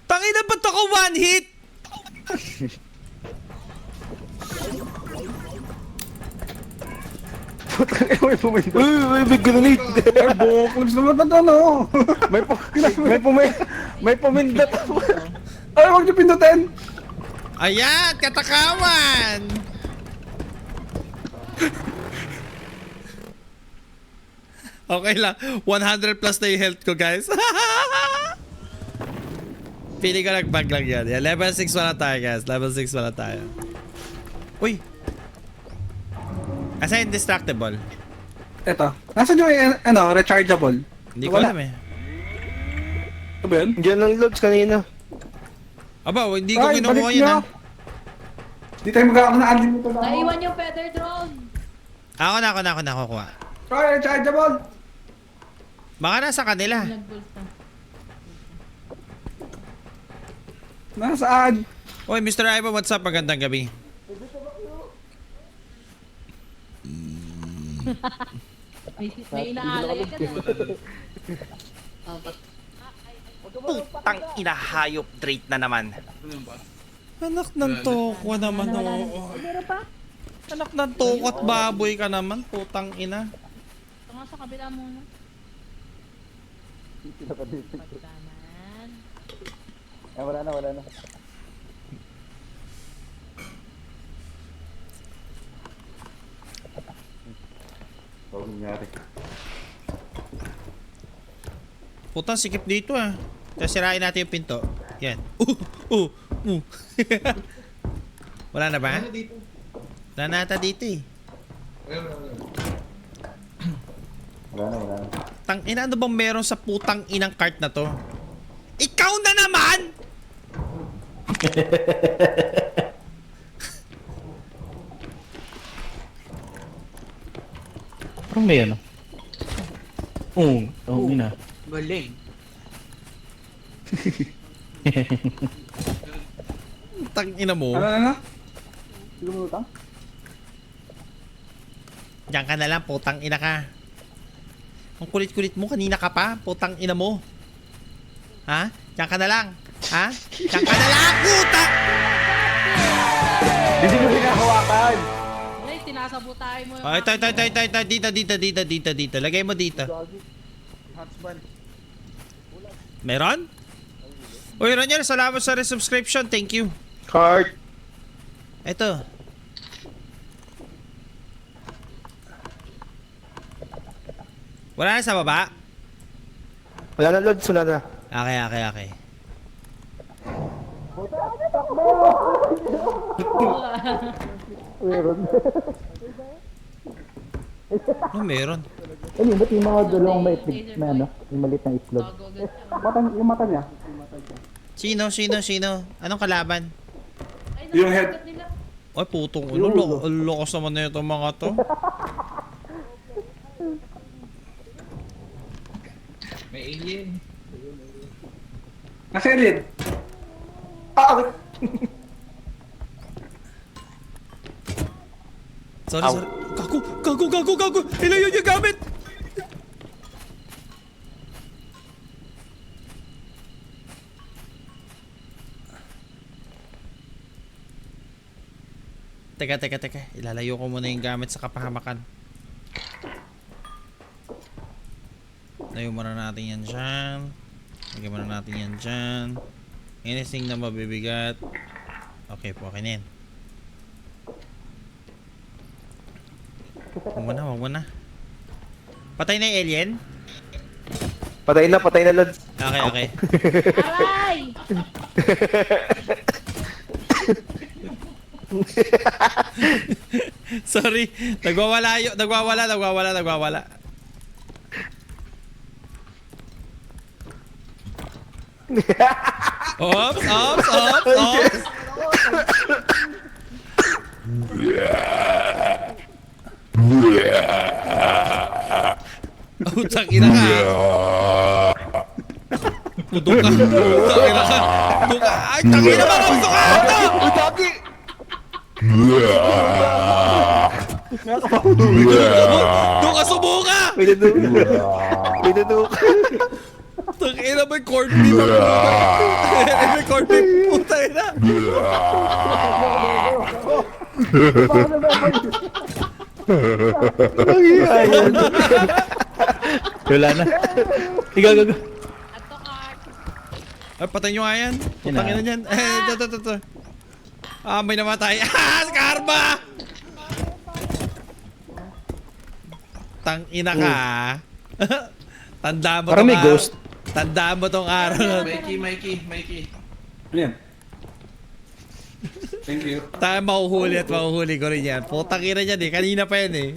Tangina ba't ako one hit? May pumindot. Uy, big grenade. Ay, buklips naman na to, no? May pumindot. Ay, huwag niyo pindutin. Ayan, katakawan! Okay lang, 100 plus na yung health ko, guys. Pili ko nag-bug lang yan. Yeah, level 6 wala tayo, guys. Level 6 wala tayo. Uy! Asa indestructible? Eto. Nasaan yung, rechargeable? Hindi ko Wala. alam eh. Ano ba yun? Diyan lang loads kanina. Aba, hindi ko Ay, kinukuha balik yun nyo. ah. Di tayo magkakaroon na unlimited ako. Naiwan yung feather drone. Ako na kukuha. Ay, rechargeable. Baka nasa kanila. Nagbulsa. Nasaan? Oy, Mr. Ivan, what's up? Magandang gabi. May inaalay ka na. Putang inahayop Drake na naman. Ano ba? Anak ng toko naman oo. Anak ng toko at baboy ka naman, putang ina. Ito nga sa kabila muna. Pagkaman. Wala na. Ano nangyari? Putang sikip dito ah. Tapos sirain natin yung pinto. Yan. Wala na ba? Wala na ata dito eh. Wala na. Tang ina, ano bang meron sa putang inang cart na to? Ikaw na naman! Parang may ano. Oo, ina. Galing. Tang ina mo. Ano? Diyan ka na lang, putang ina ka. Ang kulit-kulit mo, kanina ka pa, putang ina mo. Ha? Diyan ka na lang. Ha? Diyan ka na lang, puta! Hindi mo hinahawakan! Ay, tinasabutay mo yung... Oh, ito. Dito. Lagay mo dito. Meron? Uy, Raniel, salamat sa resubscription. Thank you. Cart. Ito. Wala na sa baba? Wala na loads, wala na. Okay. Meron. Ano yun, ba't yung mga dalawang may Laser itlog na boy. ano? Yung maliit na itlog. Tago agad siya. Yung mata niya. Sino? Anong kalaban? Ay, Yung head. nakakagat nila. Ay, putong ulo. Lokas naman na itong mga to. May alien. Nasa elid. Sorry. Gago. Ilayo yung gamit. Teka. Ilalayo ko muna yung gamit sa kapahamakan. Layo muna natin yan dyan. Lagyan muna natin yan dyan. Anything na mabibigat. Okay po, okay na yan. Wag mo na. Patay na yung alien? Patay na loads. Okay. Aray! Sorry. Nagwawala. Ops. Putang ina ka. Putang ka. Putang ina ka. Ay, tangina ba ka? Gusto ka! Doon ka sumuka! May naduk. Tangina ba yung corned beef? May corned beef. Putang ina. Wala na. Ikaw, gago. Ay, patay nyo nga yan. Putang ina yan. Ito. Ah, may namatay. Ah, karma! Tang ina ka. Tandaan mo Parang may araw. ghost. Tandaan mo tong araw na. Mikey. Ano yan? Thank you. Tayo mahuhuli at mahuhuli ko rin yan. Putang ina yan eh. Kanina pa yan eh.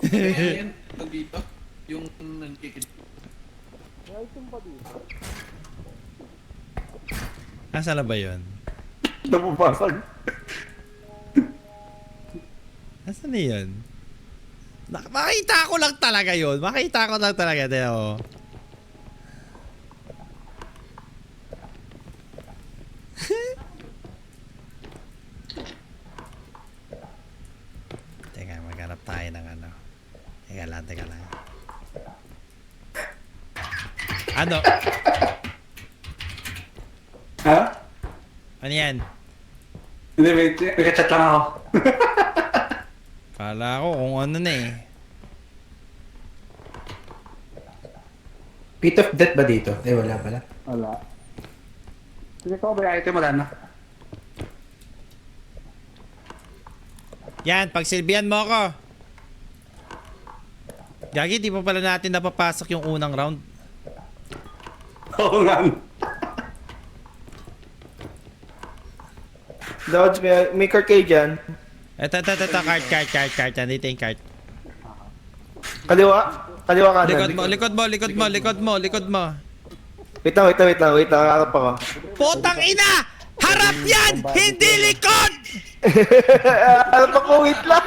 Ayan, ito dito. Yung nagkikit. Nasaan na ba yun? Napapasag. Nasaan na yun? Makita ko lang talaga yun. Makita ko lang talaga. Tignan mo. Teka, maghanap tayo ng ano. Teka lang. Ano? Ha? Ano yan? Hindi, may chat lang ako. Kala ko kung ano na eh. Pit of death ba dito? Eh, wala pala. Wala. Sige ko ba yung item? Wala na. Yan, pagsilbihan mo ako. Gagi, di pa pala natin napapasok yung unang round. Oo nga. Dodge, may card kayo dyan. Ito, card. Nandito yung card. Kaliwa kanan. Likod mo. Wait lang. Harap ako. Potang ina! Harap yan! Hindi likod! Harap ako, wait lang.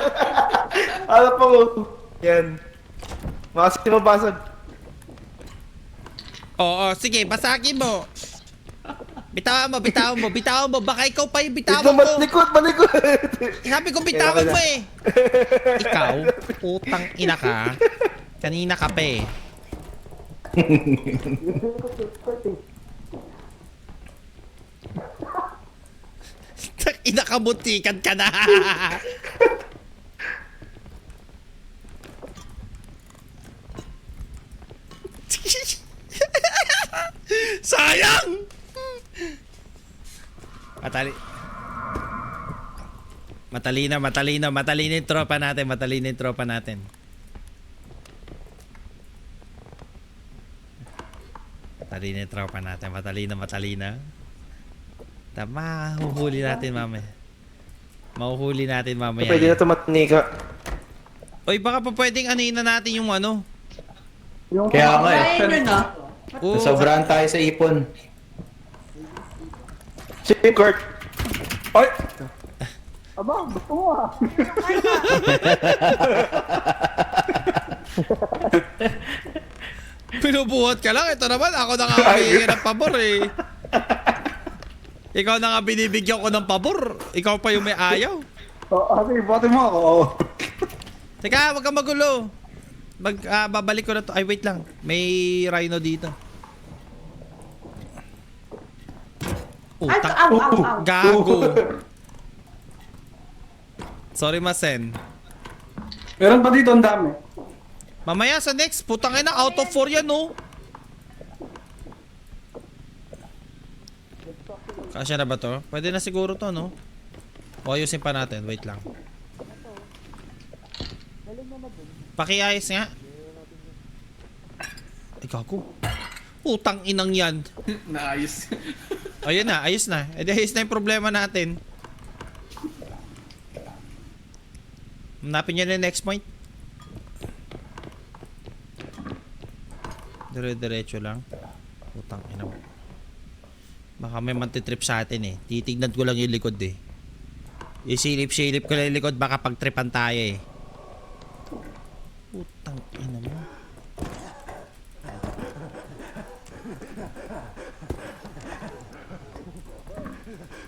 Harap ako. Yan. Makasip mo basag. Oo, sige, basagin mo. Bitawan mo. Baka ikaw pa yung bitawan mo. Malikot. Sabi ko bitawan mo eh. Ikaw, putang ina ka. Kanina ka pa eh. Ina ka, muntikan ka na. Sayang! Matalino yung tropa natin. Matalino yung tropa natin. Matalino. Tama, mahuhuli natin mamaya. Pwede na tumatnika. Oy, baka pa pwedeng anuin na natin yung ano. Kaya nga eh. Ayun yun ah. Oo. Sobrahan tayo sa ipon. Same court. Ay! Aba, gusto mo ah. Pinubuhat ka lang. Ito naman, ako na nga humingi ng pabor eh. Ikaw na nga binibigyan ko ng pabor. Ikaw pa yung may ayaw. Sige, bote mo ako. Teka, wag kang magulo. Babalik ko na to. Ay, wait lang. May rhino dito. Gago. Sorry, Masen. Meron pa dito, ang dami. Mamaya sa next, putang ina, out of 4 yan, no? Kasya na ba to? Pwede na siguro to, no? O, ayusin pa natin. Wait lang. Pakiayos nga. Ay, gago. Putang inang yan. Naayos. Ayun na, ayos na. E di ayos na yung problema natin. Hanapin nyo na yung next point. Dire-diretso lang. Putang ina mo. Baka may mantitrip sa atin eh. Titignan ko lang yung likod eh. Isilip-silip ko lang yung likod. Baka pagtripan tayo eh. Putang ina mo.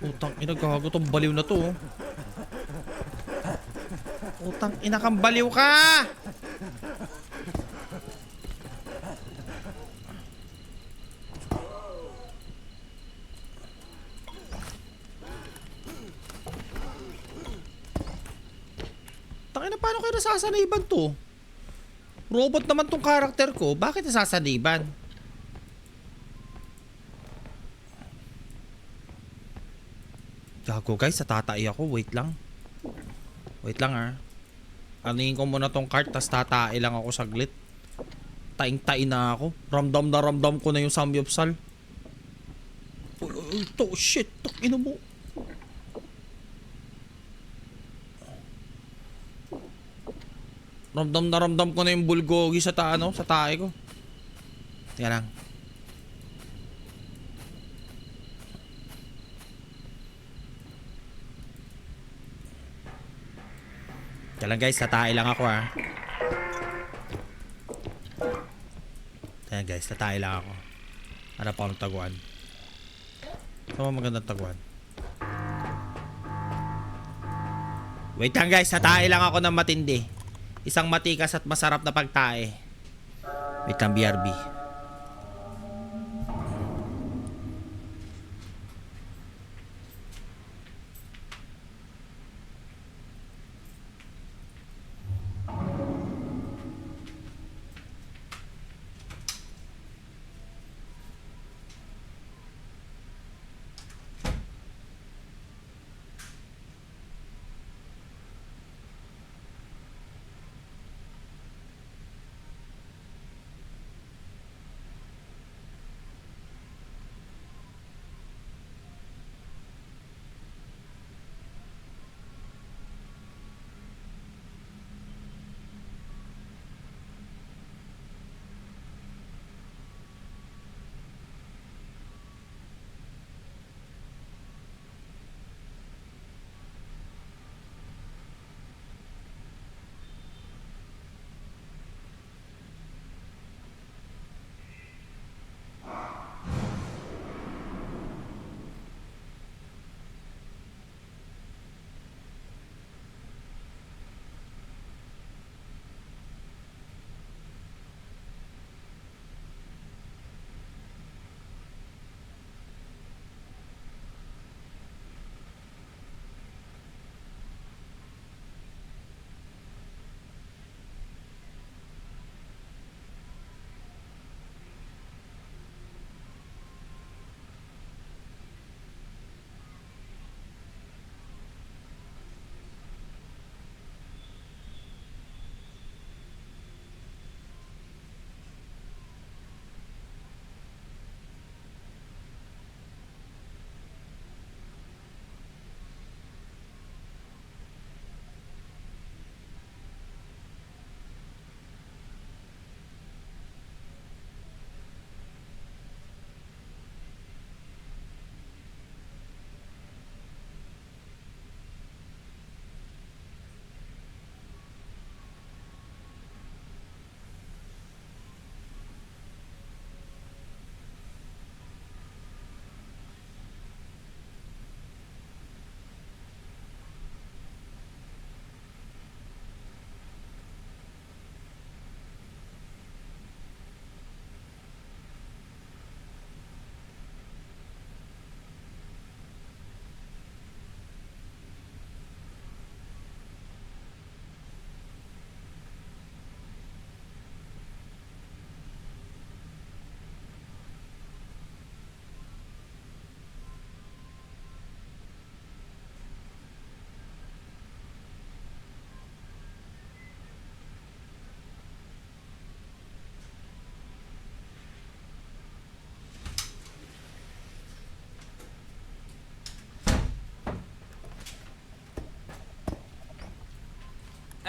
Putang ina, gago tong baliw na to. Oh. Putang ina kang baliw ka! Tangina, paano kayo nasasaniban to? Robot naman tong karakter ko. Bakit nasasaniban? Gago guys, tatatay ako. Wait lang. Wait lang ah. Anuhin ko muna tong cart, tas tatai lang ako saglit. Taing-tain na ako. Ramdam na ramdam ko na yung samyopsal. Ito, shit. Ino mo. Ramdam ko na yung bulgogi sa sa tae ko. Teka lang. Teka lang guys, tatay lang ako ha. Ayan guys, tatay lang ako. Hanap ako ng taguan. Saan mo magandang taguan? Wait lang guys, tatay lang ako ng matindi. Isang matikas at masarap na pagtae. Wait lang, BRB.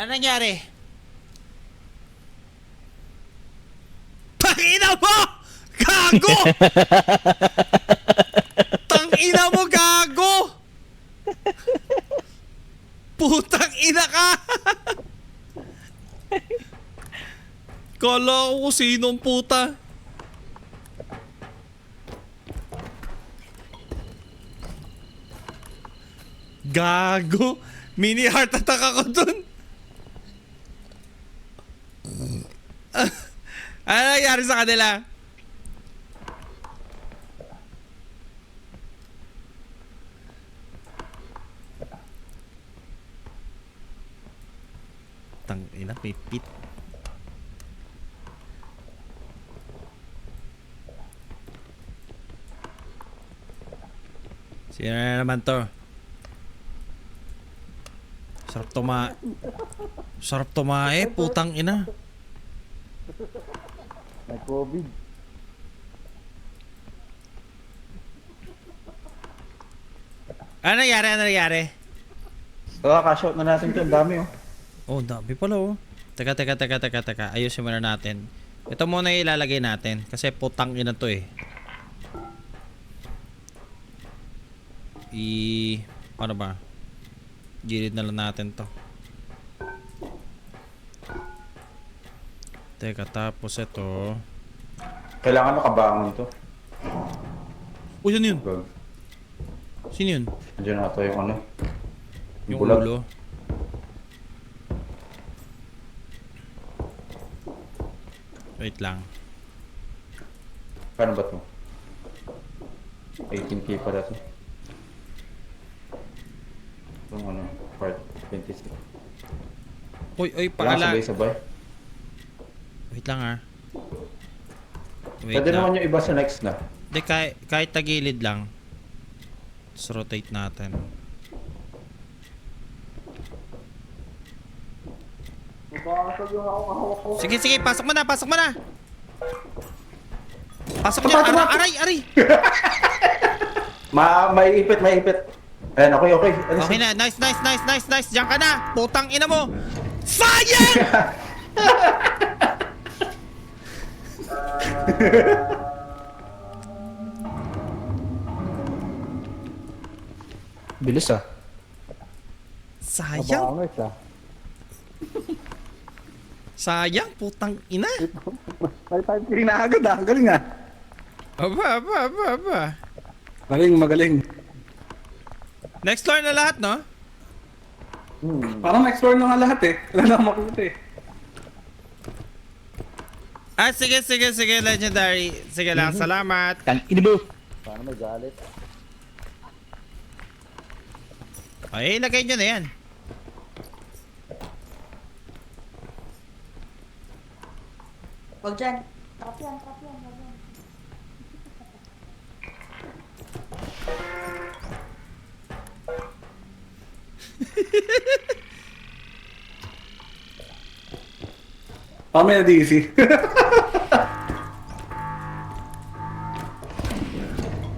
Ano nangyari? Tangina mo! Gago! Tangina mo, gago! Putang ina ka! Kala ko kung sinong puta. Gago. Mini heart attack ako dun. Ano nangyari sa kanila? Ina, may pit. Sino na naman to? Sarap tumae, putang ina. May COVID. Ano nangyari? Ano nangyari? Cash out na natin ito. Ang dami oh. Oh, dami pala oh. Teka. Ayusin muna natin. Ito muna ilalagay natin. Kasi putang ina to eh. Ano ba? Gilid na lang natin to. Teka, tapos ito. Kailangan nakabangon to. Oh, yun yun. Gag. Sino yun? Andiyan na ito yung ano. Yung bulag. ulo. Wait lang. Paano ba to? 18k para to. Itong ano, part 26. Uy, Kailangan paala. sabay-sabay. Wait lang ah. Wait Pwede lang. naman yung iba sa next na. Hindi, kahit tagilid lang. Let's rotate natin. Sige, pasok mo na. Pasok mo na. Aray. May ipit. Ayan, okay. Alis Okay na, nice. Diyan ka na. Putang ina mo. Sayang! Bilis ah. Sayang. Mabangis ah. Sayang, putang ina. May 5k na agad ah. Galing ah. Aba. Magaling. Next floor na lahat, no? Parang explore na nga lahat eh. Wala na akong makita eh. Sige, Legendary. Sige lang, salamat. Tang ina mo. Paano may galit? Ay, ilagay nyo na yan. Wag dyan. Trap yan. Parang may na-DC.